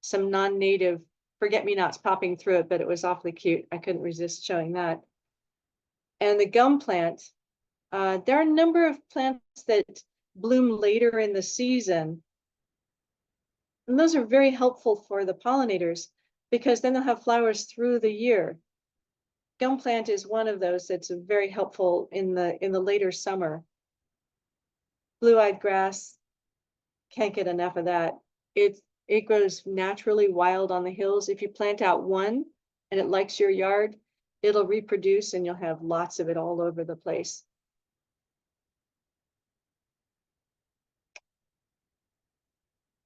some non-native forget-me-nots popping through it, but it was awfully cute. I couldn't resist showing that. And the gum plant, there are a number of plants that bloom later in the season. And those are very helpful for the pollinators, because then they'll have flowers through the year. Gum plant is one of those that's very helpful in the later summer. Blue-eyed grass, can't get enough of that. It grows naturally wild on the hills. If you plant out one and it likes your yard, it'll reproduce and you'll have lots of it all over the place.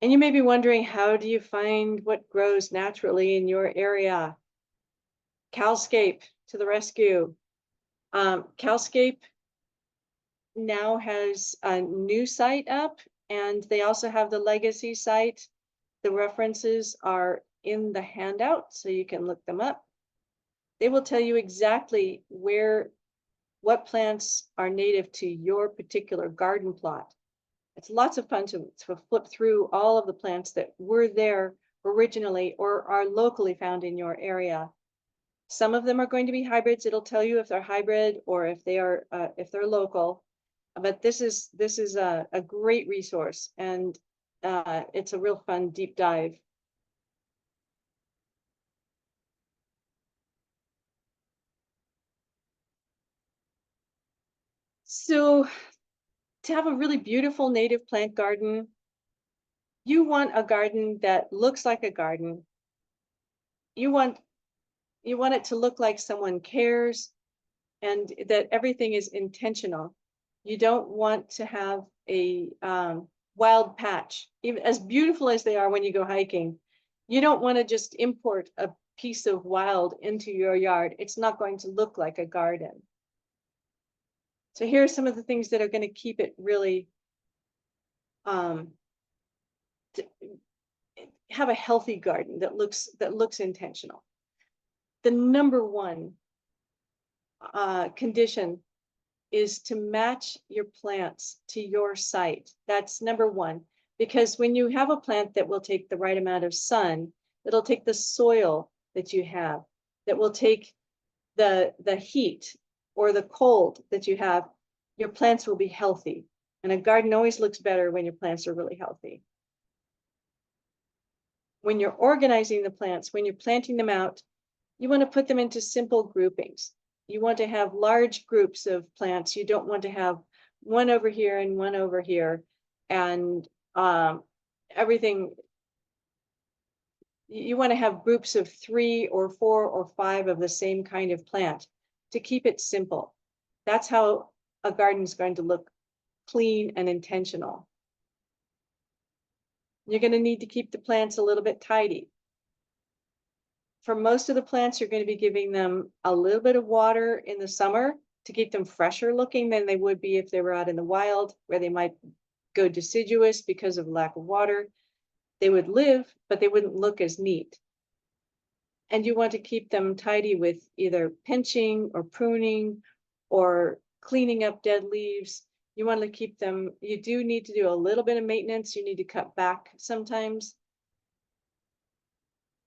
And you may be wondering, how do you find what grows naturally in your area? Calscape to the rescue. Calscape now has a new site up, and they also have the legacy site. The references are in the handout, so you can look them up. They will tell you exactly what plants are native to your particular garden plot. It's lots of fun to flip through all of the plants that were there originally or are locally found in your area. Some of them are going to be hybrids. It'll tell you if they're hybrid or if they're local. But this is a great resource, and it's a real fun deep dive. So to have a really beautiful native plant garden, you want a garden that looks like a garden. You want it to look like someone cares and that everything is intentional. You don't want to have a wild patch, even as beautiful as they are when you go hiking. You don't want to just import a piece of wild into your yard. It's not going to look like a garden. So here are some of the things that are going to keep it really have a healthy garden that looks intentional. The number one condition is to match your plants to your site. That's number one, because when you have a plant that will take the right amount of sun, it'll take the soil that you have, that will take the heat or the cold that you have, your plants will be healthy. And a garden always looks better when your plants are really healthy. When you're organizing the plants, when you're planting them out, you want to put them into simple groupings. You want to have large groups of plants. You don't want to have one over here and one over here, and everything. You want to have groups of 3 or 4 or 5 of the same kind of plant to keep it simple. That's how a garden is going to look clean and intentional. You're going to need to keep the plants a little bit tidy. For most of the plants, you're going to be giving them a little bit of water in the summer to keep them fresher looking than they would be if they were out in the wild, where they might go deciduous because of lack of water. They would live, but they wouldn't look as neat. And you want to keep them tidy with either pinching or pruning or cleaning up dead leaves. You want to keep them, you do need to do a little bit of maintenance. You need to cut back sometimes,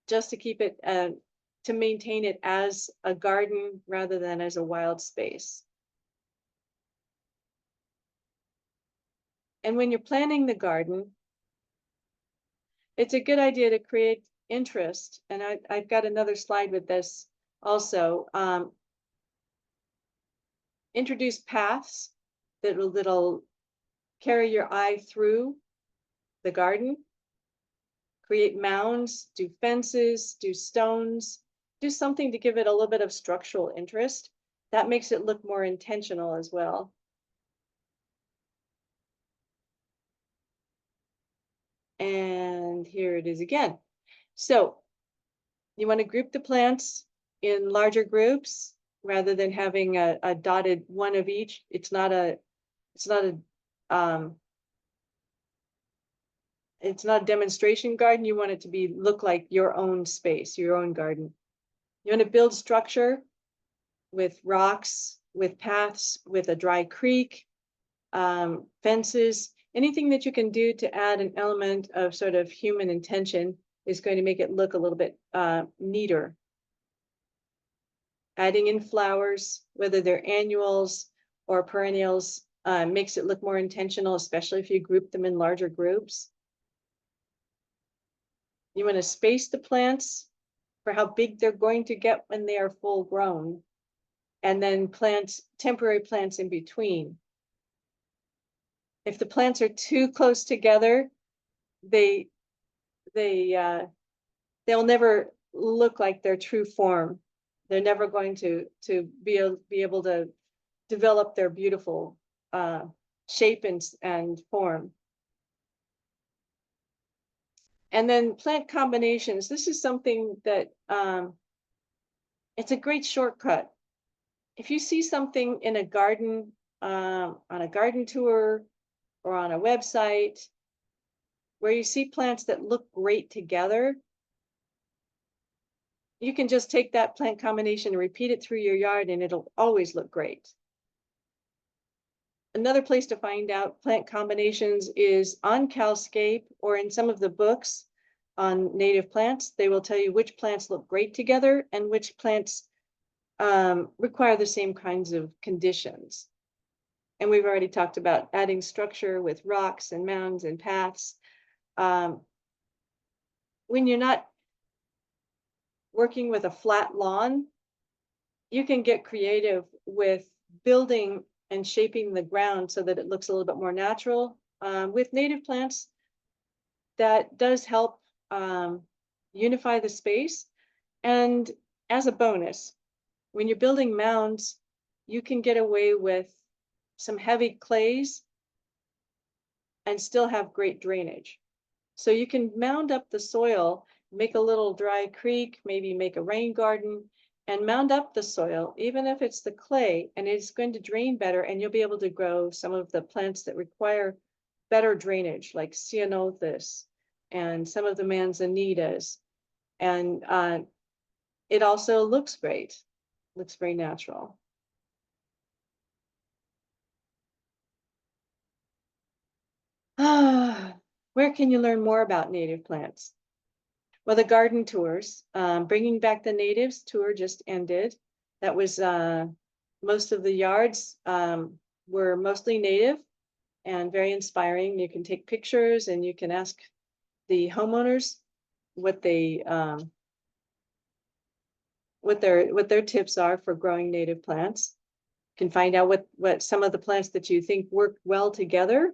just to keep it, to maintain it as a garden rather than as a wild space. And when you're planning the garden, it's a good idea to create interest. And I've got another slide with this also. introduce paths that'll carry your eye through the garden. Create mounds, do fences, do stones, do something to give it a little bit of structural interest. That makes it look more intentional as well. And here it is again. So you want to group the plants in larger groups rather than having a dotted one of each. It's not a demonstration garden. You want it to look like your own space, your own garden. You want to build structure with rocks, with paths, with a dry creek, fences, anything that you can do to add an element of sort of human intention is going to make it look a little bit neater. Adding in flowers, whether they're annuals or perennials, makes it look more intentional, especially if you group them in larger groups. You want to space the plants for how big they're going to get when they are full grown, and then plant temporary plants in between. If the plants are too close together, they'll never look like their true form. They're never going to be able to develop their beautiful shape and form. And then plant combinations. This is something that it's a great shortcut. If you see something in a garden, on a garden tour or on a website, where you see plants that look great together, you can just take that plant combination and repeat it through your yard, and it'll always look great. Another place to find out plant combinations is on Calscape, or in some of the books on native plants. They will tell you which plants look great together and which plants require the same kinds of conditions. And we've already talked about adding structure with rocks and mounds and paths. When you're not working with a flat lawn, you can get creative with building and shaping the ground so that it looks a little bit more natural. With native plants, that does help unify the space. And as a bonus, when you're building mounds, you can get away with some heavy clays and still have great drainage. So you can mound up the soil, make a little dry creek, maybe make a rain garden, and mound up the soil, even if it's the clay, and it's going to drain better, and you'll be able to grow some of the plants that require better drainage, like ceanothus and some of the manzanitas. And it also looks great, looks very natural. Where can you learn more about native plants? Well, the garden tours, Bringing Back the Natives tour just ended. That was most of the yards were mostly native and very inspiring. You can take pictures and you can ask the homeowners what their tips are for growing native plants. You can find out what some of the plants that you think work well together.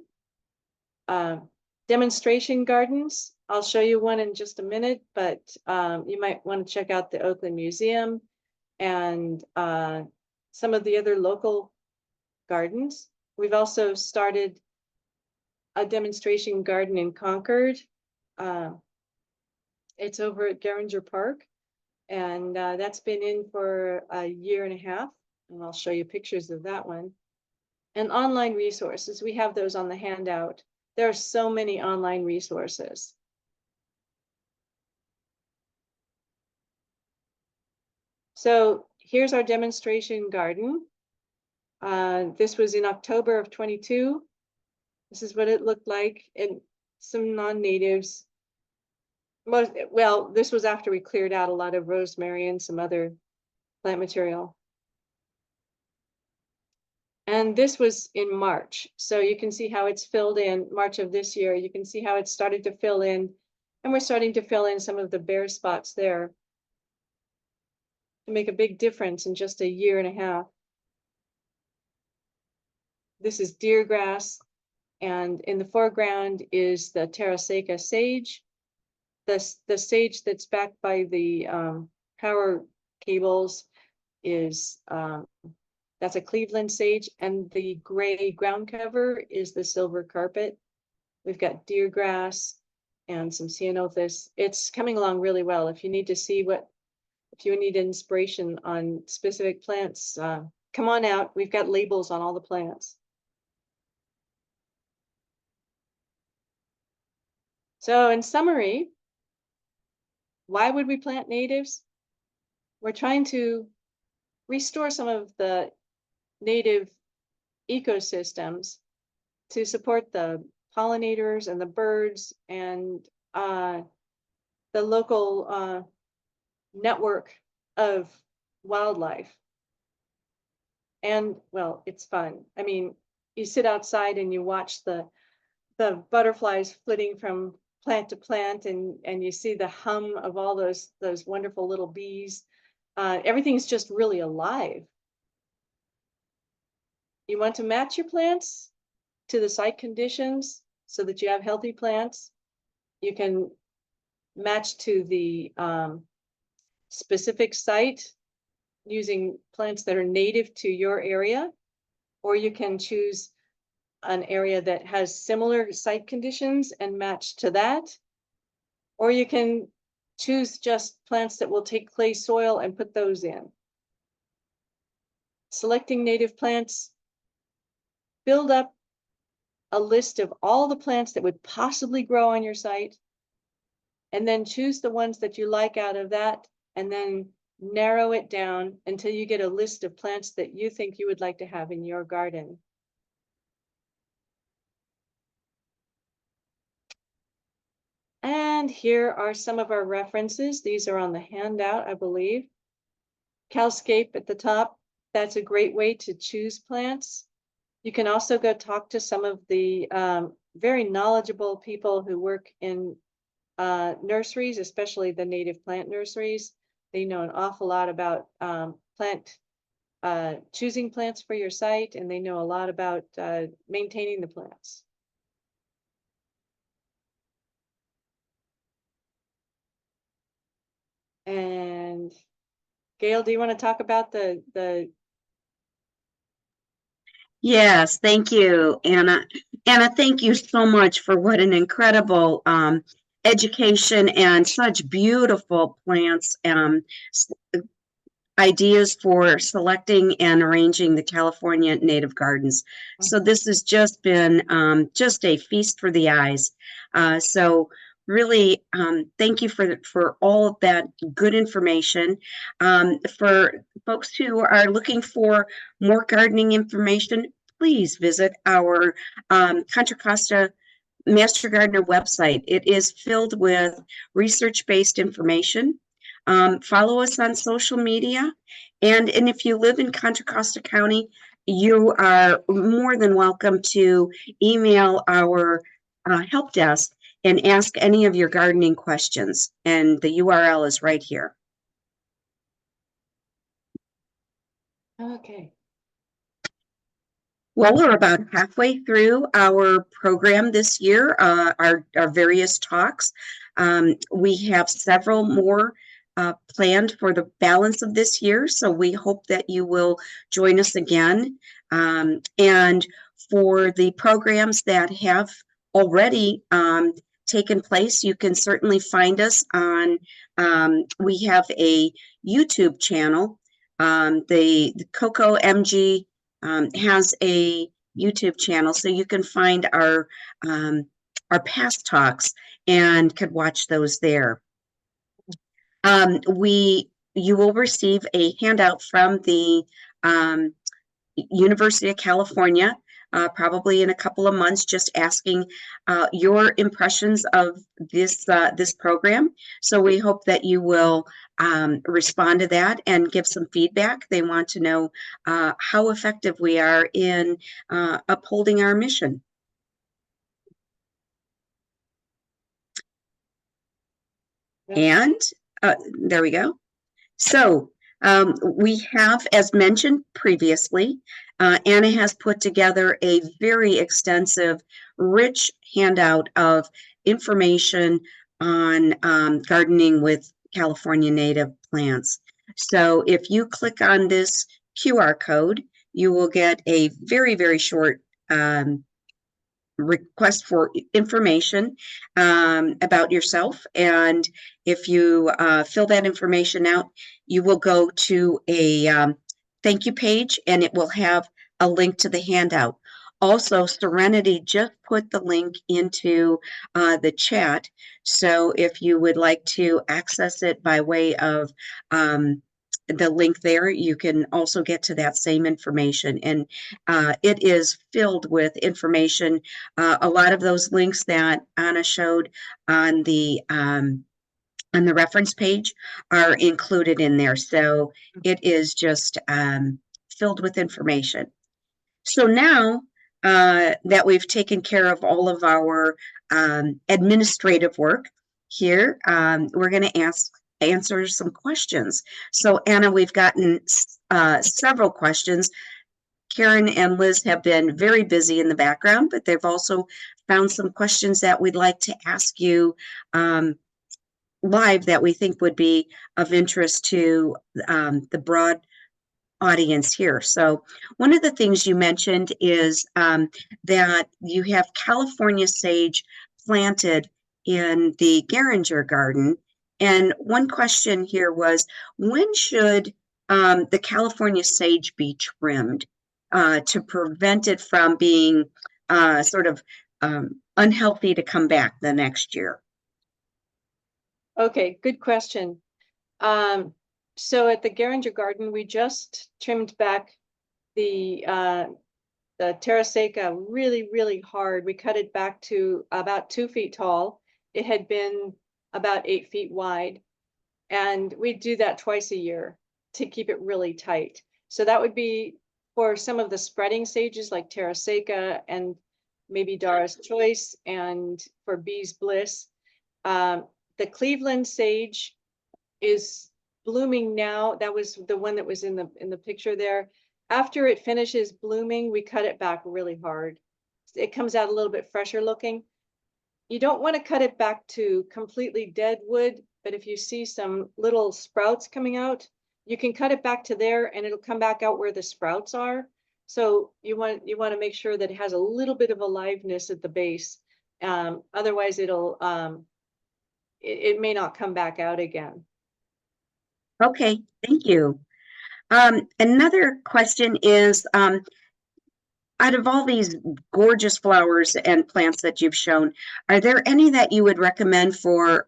Demonstration gardens. I'll show you one in just a minute, but you might want to check out the Oakland Museum and some of the other local gardens. We've also started a demonstration garden in Concord. It's over at Geringer Park, and that's been in for a year and a half, and I'll show you pictures of that one. And online resources, we have those on the handout. There are so many online resources. So here's our demonstration garden. This was in October of 22. This is what it looked like, and some non-natives. Well, this was after we cleared out a lot of rosemary and some other plant material. And this was in March. So you can see how it's filled in March of this year. You can see how it started to fill in, and we're starting to fill in some of the bare spots there to make a big difference in just a year and a half. this is deer grass, and in the foreground is the Terraseca sage. The sage that's backed by the power cables is that's a Cleveland sage, and the gray ground cover is the silver carpet. We've got deer grass and some ceanothus. It's coming along really well. If you need to see if you need inspiration on specific plants, come on out. We've got labels on all the plants. So in summary, why would we plant natives? We're trying to restore some of the native ecosystems to support the pollinators and the birds and the local network of wildlife. And well, it's fun. I mean, you sit outside and you watch the butterflies flitting from plant to plant, and you see the hum of all those wonderful little bees. Everything's just really alive. You want to match your plants to the site conditions so that you have healthy plants. You can match to the specific site using plants that are native to your area, or you can choose an area that has similar site conditions and match to that, or you can choose just plants that will take clay soil and put those in. Selecting native plants, build up a list of all the plants that would possibly grow on your site, and then choose the ones that you like out of that, and then narrow it down until you get a list of plants that you think you would like to have in your garden. And here are some of our references. These are on the handout, I believe. Calscape at the top, that's a great way to choose plants. You can also go talk to some of the very knowledgeable people who work in nurseries, especially the native plant nurseries. They know an awful lot about choosing plants for your site, and they know a lot about maintaining the plants. And Gail, do you want to talk about the Yes, thank you, Anna. Anna, thank you so much for what an incredible education and such beautiful plants, ideas for selecting and arranging the California native gardens. So this has just been just a feast for the eyes. So really, thank you for all of that good information. For folks who are looking for more gardening information, please visit our Contra Costa Master Gardener website. It is filled with research-based information. Follow us on social media. And if you live in Contra Costa County, you are more than welcome to email our help desk and ask any of your gardening questions. And the URL is right here. Okay. Well, we're about halfway through our program this year, our various talks. We have several more planned for the balance of this year, so we hope that you will join us again. And for the programs that have already taken place, you can certainly find us on, we have a YouTube channel, the Coco MG has a YouTube channel, so you can find our past talks and could watch those there. You will receive a handout from the University of California, probably in a couple of months, just asking your impressions of this program. So we hope that you will respond to that and give some feedback. They want to know how effective we are in upholding our mission. And there we go. So we have, as mentioned previously, Anna has put together a very extensive, rich handout of information on gardening with California native plants. So if you click on this QR code, you will get a very, very short request for information about yourself. And if you fill that information out, you will go to a thank you page, and it will have a link to the handout. Also, Serenity just put the link into the chat. So if you would like to access it by way of the link there, you can also get to that same information. And it is filled with information. A lot of those links that Anna showed on the reference page are included in there. So it is just filled with information. So now that we've taken care of all of our administrative work here, we're going to answer some questions. So Anna, we've gotten several questions. Karen and Liz have been very busy in the background, but they've also found some questions that we'd like to ask you live that we think would be of interest to the broad audience here. So one of the things you mentioned is that you have California sage planted in the Geringer garden. And one question here was, when should the California sage be trimmed to prevent it from being sort of unhealthy to come back the next year? Okay, good question. So at the Geringer garden, we just trimmed back the terra seca really, really hard. We cut it back to about 2 feet tall. It had been about 8 feet wide. And we do that twice a year to keep it really tight. So that would be for some of the spreading sages like terra seca and maybe Dara's Choice, and for Bee's Bliss. The Cleveland sage is blooming now. That was the one that was in the picture there. After it finishes blooming, we cut it back really hard. It comes out a little bit fresher looking. You don't want to cut it back to completely dead wood, but if you see some little sprouts coming out, you can cut it back to there and it'll come back out where the sprouts are. So you want to make sure that it has a little bit of aliveness at the base. Otherwise it may not come back out again. Okay, thank you. Another question is, out of all these gorgeous flowers and plants that you've shown, are there any that you would recommend for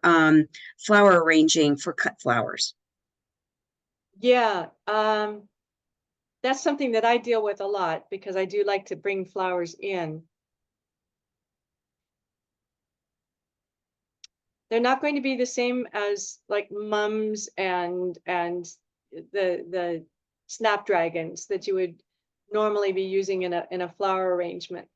flower arranging for cut flowers? Yeah, that's something that I deal with a lot because I do like to bring flowers in. They're not going to be the same as like mums and the snapdragons that you would normally be using in a flower arrangement.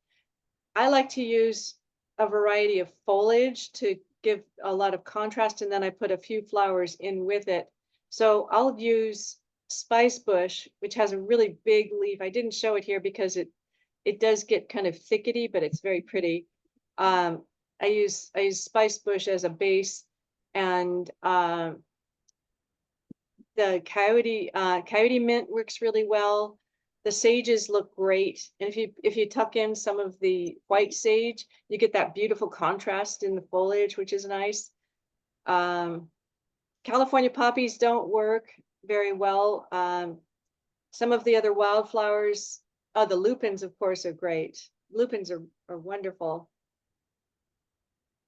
I like to use a variety of foliage to give a lot of contrast, and then I put a few flowers in with it. So I'll use spice bush, which has a really big leaf. I didn't show it here because it does get kind of thickety, but it's very pretty. I use spice bush as a base, and the coyote mint works really well. The sages look great, and if you tuck in some of the white sage, you get that beautiful contrast in the foliage, which is nice. California poppies don't work very well. Some of the other wildflowers, the lupins, of course, are great. Lupins are wonderful.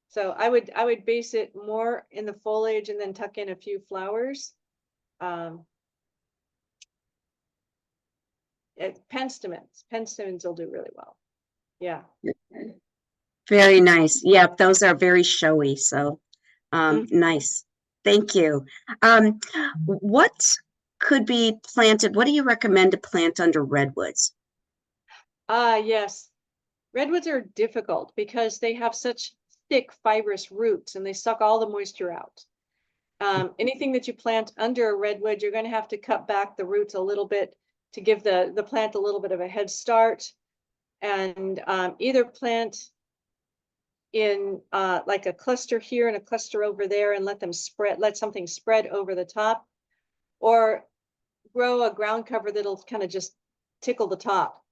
So I would base it more in the foliage and then tuck in a few flowers. Penstemons will do really well. Yeah. Very nice. Yep, those are very showy. So nice. Thank you. What could be planted? What do you recommend to plant under redwoods? Yes. Redwoods are difficult because they have such thick fibrous roots and they suck all the moisture out. Anything that you plant under a redwood, you're going to have to cut back the roots a little bit to give the plant a little bit of a head start, and either plant in like a cluster here and a cluster over there and let something spread over the top, or grow a ground cover that'll kind of just tickle the top.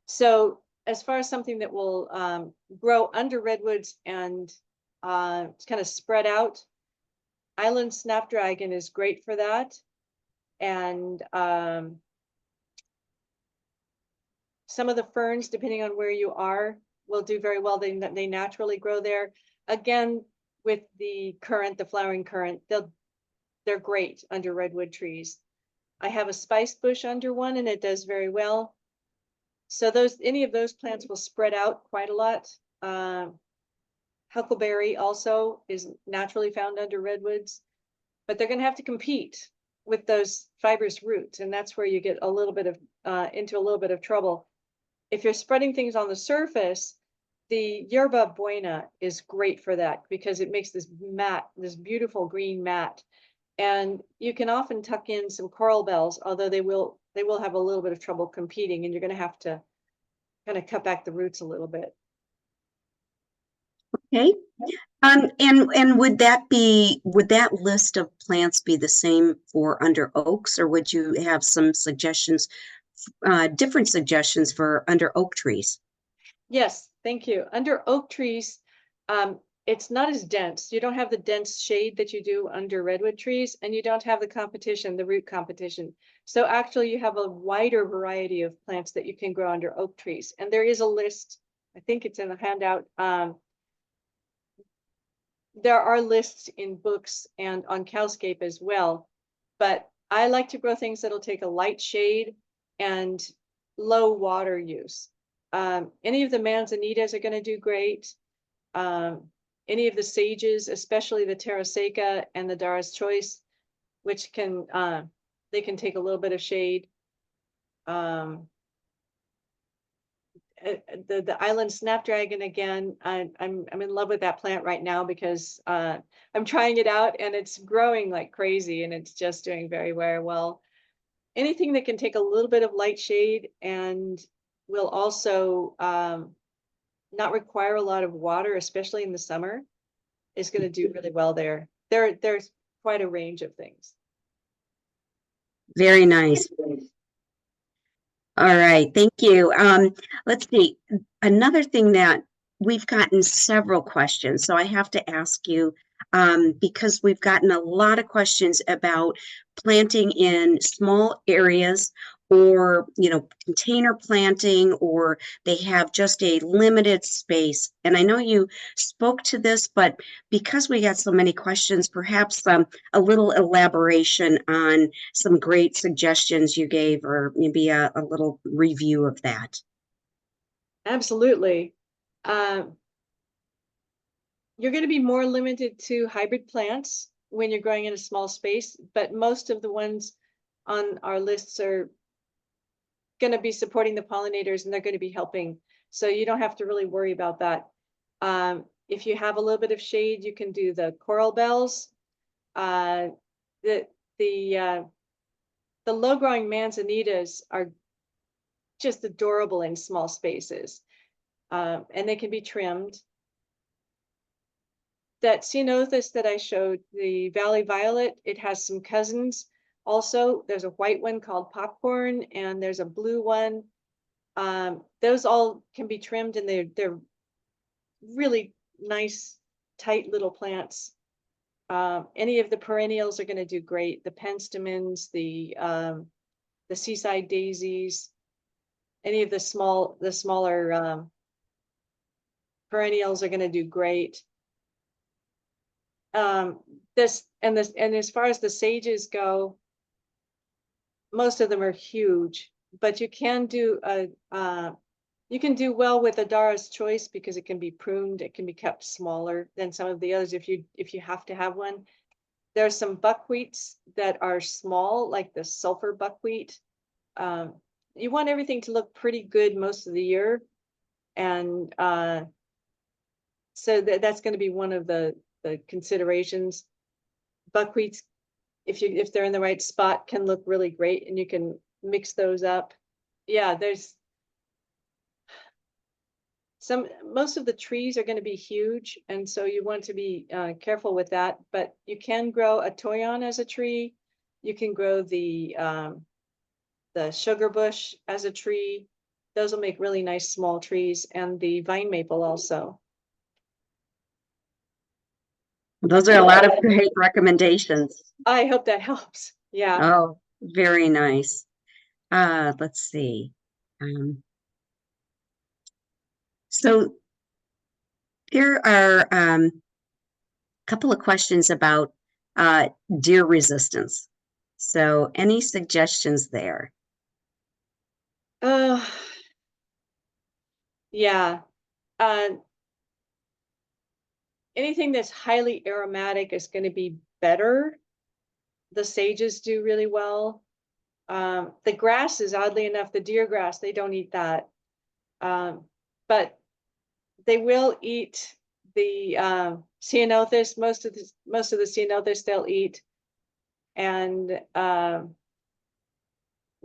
So as far as something that will grow under redwoods and kind of spread out, island snapdragon is great for that. And some of the ferns, depending on where you are, will do very well. They naturally grow there. Again, with the currant, the flowering currant, they're great under redwood trees. I have a spice bush under one, and it does very well. So any of those plants will spread out quite a lot. Huckleberry also is naturally found under redwoods, but they're going to have to compete with those fibrous roots, and that's where you get a little bit of into a little bit of trouble. If you're spreading things on the surface, the yerba buena is great for that because it makes this beautiful green mat. And you can often tuck in some coral bells, although they will have a little bit of trouble competing, and you're going to have to kind of cut back the roots a little bit. Okay. And would that list of plants be the same for under oaks, or would you have some suggestions, different suggestions for under oak trees? Yes, thank you. Under oak trees, it's not as dense. You don't have the dense shade that you do under redwood trees, and you don't have the root competition. So actually you have a wider variety of plants that you can grow under oak trees. And there is a list, I think it's in the handout. There are lists in books and on Cowscape as well, but I like to grow things that'll take a light shade and low water use. Any of the manzanitas are going to do great. Any of the sages, especially the Terraseca and the Dara's Choice, which they can take a little bit of shade. The island snapdragon, again, I'm in love with that plant right now because I'm trying it out and it's growing like crazy, and it's just doing very, very well. Anything that can take a little bit of light shade and will also not require a lot of water, especially in the summer, is going to do really well there. There's quite a range of things. Very nice. All right, thank you. Let's see. Another thing that we've gotten several questions, so I have to ask you, because we've gotten a lot of questions about planting in small areas, or container planting, or they have just a limited space. And I know you spoke to this, but because we got so many questions, perhaps a little elaboration on some great suggestions you gave, or maybe a little review of that. Absolutely. You're going to be more limited to hybrid plants when you're growing in a small space, but most of the ones on our lists are going to be supporting the pollinators, and they're going to be helping. So you don't have to really worry about that. If you have a little bit of shade, you can do the coral bells. The low-growing manzanitas are just adorable in small spaces, and they can be trimmed. That ceanothus that I showed, the valley violet, it has some cousins. Also, there's a white one called popcorn, and there's a blue one. Those all can be trimmed, and they're really nice, tight little plants. Any of the perennials are going to do great. The penstemons, the seaside daisies, any of the smaller perennials are going to do great. And as far as the sages go, most of them are huge, but you can do well with a Dara's Choice because it can be pruned. It can be kept smaller than some of the others if you have to have one. There's some buckwheats that are small, like the sulfur buckwheat. You want everything to look pretty good most of the year, and so that's going to be one of the considerations. Buckwheats, if they're in the right spot, can look really great, and you can mix those up. Yeah, most of the trees are going to be huge, and so you want to be careful with that. But you can grow a toyon as a tree. You can grow the sugar bush as a tree. Those will make really nice small trees, and the vine maple also. Those are a lot of great recommendations. I hope that helps. Yeah. Oh, very nice. Let's see. So there are a couple of questions about deer resistance. So any suggestions there? Yeah. Anything that's highly aromatic is going to be better. The sages do really well. The grasses, oddly enough, the deer grass, they don't eat that. But they will eat the ceanothus. Most of the ceanothus they'll eat, and the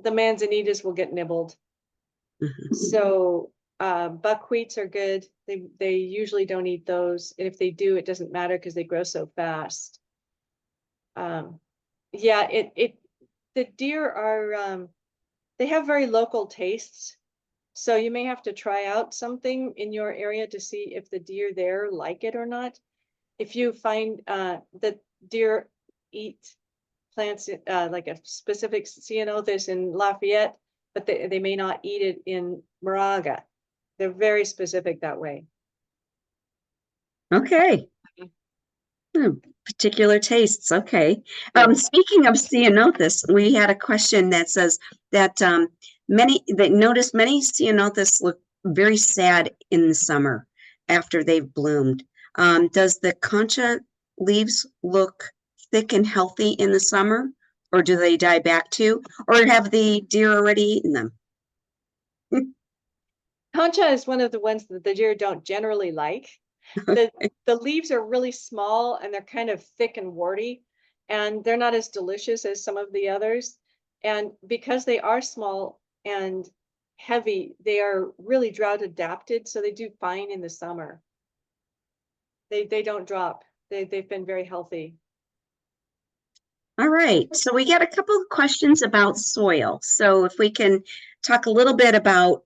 manzanitas will get nibbled. So buckwheats are good. They usually don't eat those, and if they do, it doesn't matter because they grow so fast. Yeah, the deer are they have very local tastes. So you may have to try out something in your area to see if the deer there like it or not. If you find that deer eat plants like a specific ceanothus in Lafayette, but they may not eat it in Moraga. They're very specific that way. Okay. Particular tastes. Okay. Yeah. Speaking of ceanothus, we had a question that says that many ceanothus look very sad in the summer after they've bloomed. Does the concha leaves look thick and healthy in the summer, or do they die back too, or have the deer already eaten them? Concha is one of the ones that the deer don't generally like. The leaves are really small and they're kind of thick and warty, and they're not as delicious as some of the others. And because they are small and heavy, they are really drought adapted, so they do fine in the summer. They don't drop. They've been very healthy. All right, so we got a couple of questions about soil. So if we can talk a little bit about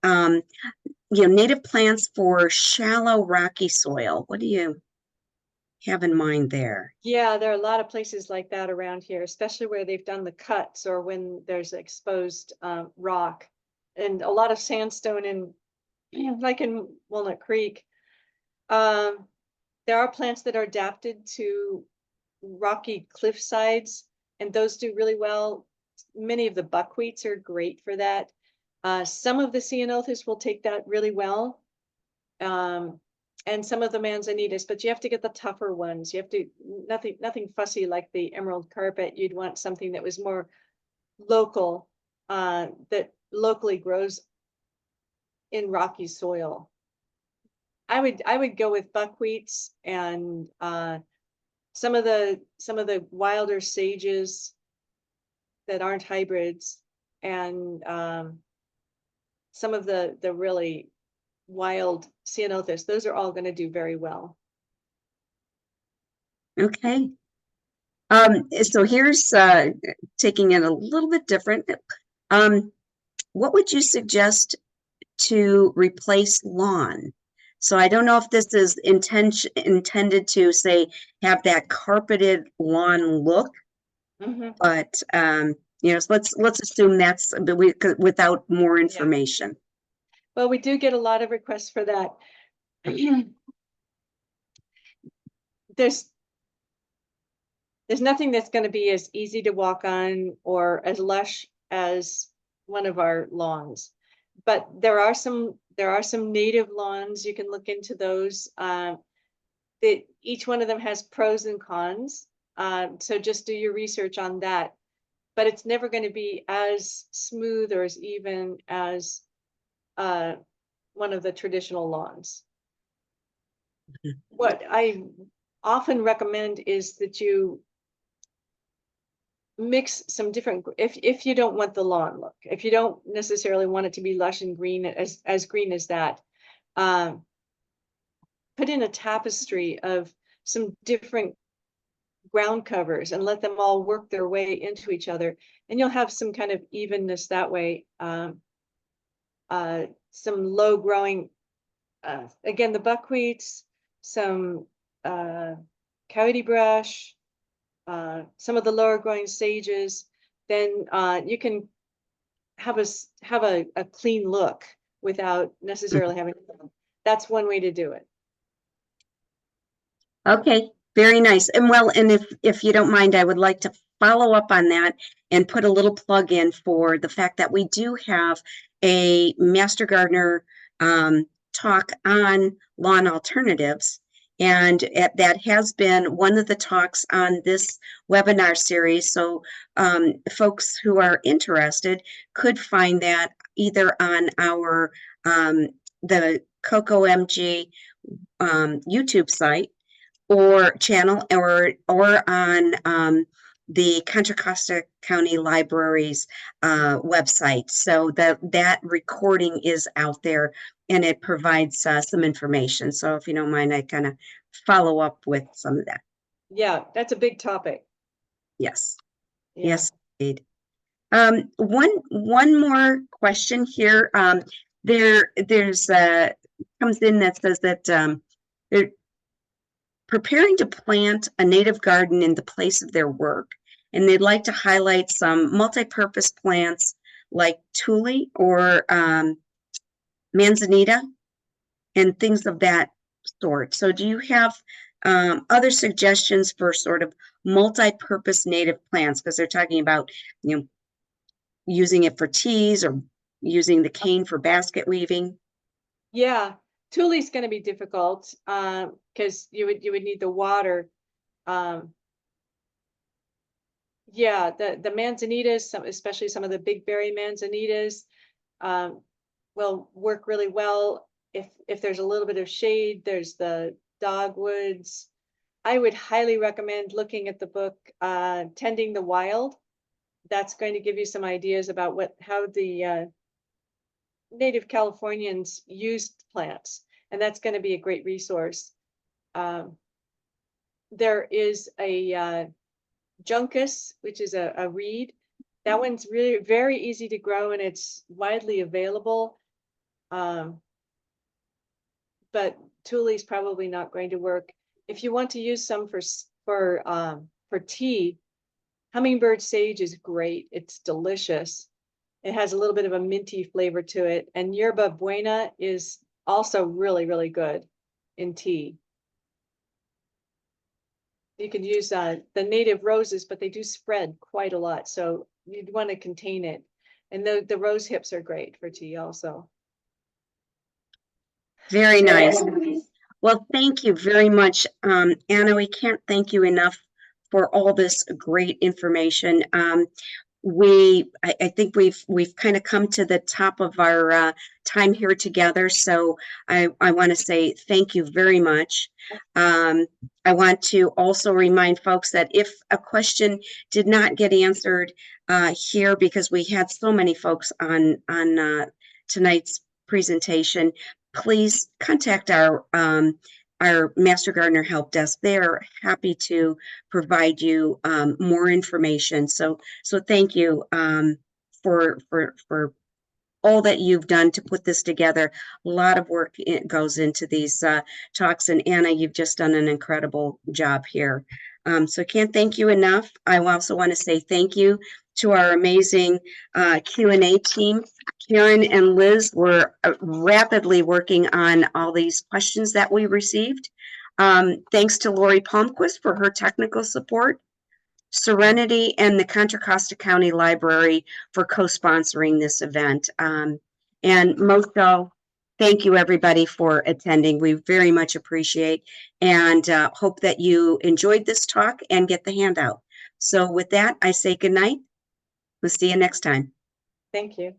native plants for shallow, rocky soil. What do you have in mind there? Yeah, there are a lot of places like that around here, especially where they've done the cuts or when there's exposed rock, and a lot of sandstone in, like in Walnut Creek. There are plants that are adapted to rocky cliff sides, and those do really well. Many of the buckwheats are great for that. Some of the ceanothus will take that really well. And some of the manzanitas, but you have to get the tougher ones. You have to, nothing fussy like the emerald carpet. You'd want something that was more local, that locally grows in rocky soil. I would go with buckwheats and some of the wilder sages that aren't hybrids, and some of the really wild ceanothus. Those are all going to do very well. Okay. So here's taking it a little bit different. What would you suggest to replace lawn? So I don't know if this is intended to say have that carpeted lawn look, but so let's assume that's without more information. Yeah. Well, we do get a lot of requests for that. There's nothing that's going to be as easy to walk on or as lush as one of our lawns, but there are some native lawns. You can look into those. Each one of them has pros and cons, so just do your research on that. But it's never going to be as smooth or as even as one of the traditional lawns. What I often recommend is that you mix some different, if you don't want the lawn look, if you don't necessarily want it to be lush and green, as green as that, put in a tapestry of some different ground covers and let them all work their way into each other, and you'll have some kind of evenness that way. Some low growing, again, the buckwheats, some coyote brush, some of the lower growing sages, then you can have a clean look without necessarily having. That's one way to do it. Okay, very nice. And well, and if you don't mind, I would like to follow up on that and put a little plug in for the fact that we do have a Master Gardener talk on lawn alternatives. And that has been one of the talks on this webinar series. So folks who are interested could find that either on our the Coco MG YouTube site or channel, or on the Contra Costa County Library's website. So that recording is out there, and it provides some information. So if you don't mind, I kind of follow up with some of that. Yeah, that's a big topic. Yes. Yeah. Yes, indeed. One more question here. There's comes in that says that they're preparing to plant a native garden in the place of their work, and they'd like to highlight some multi-purpose plants like tule or manzanita and things of that sort. So do you have other suggestions for sort of multi-purpose native plants? Because they're talking about, using it for teas or using the cane for basket weaving. Yeah, tule's going to be difficult because you would need the water. Yeah, the manzanitas, especially some of the big berry manzanitas, will work really well if there's a little bit of shade. There's the dogwoods. I would highly recommend looking at the book Tending the Wild. That's going to give you some ideas about how the native Californians used plants, and that's going to be a great resource. There is a juncus, which is a reed. That one's really very easy to grow, and it's widely available. But tule is probably not going to work. If you want to use some for tea, hummingbird sage is great. It's delicious. It has a little bit of a minty flavor to it. And yerba buena is also really, really good in tea. You can use the native roses, but they do spread quite a lot. So you'd want to contain it. And the rose hips are great for tea also. Very nice. Well, thank you very much, Anna. We can't thank you enough for all this great information. I think we've kind of come to the top of our time here together. So I want to say thank you very much. I want to also remind folks that if a question did not get answered here, because we had so many folks on tonight's presentation, please contact our Master Gardener Help Desk. They're happy to provide you more information. So thank you for all that you've done to put this together. A lot of work goes into these talks, and Anna, you've just done an incredible job here. So can't thank you enough. I also want to say thank you to our amazing Q&A team. Karen and Liz were rapidly working on all these questions that we received. Thanks to Lori Palmquist for her technical support, Serenity and the Contra Costa County Library for co-sponsoring this event. And most of all, thank you everybody for attending. We very much appreciate and hope that you enjoyed this talk and get the handout. So with that, I say good night. We'll see you next time. Thank you.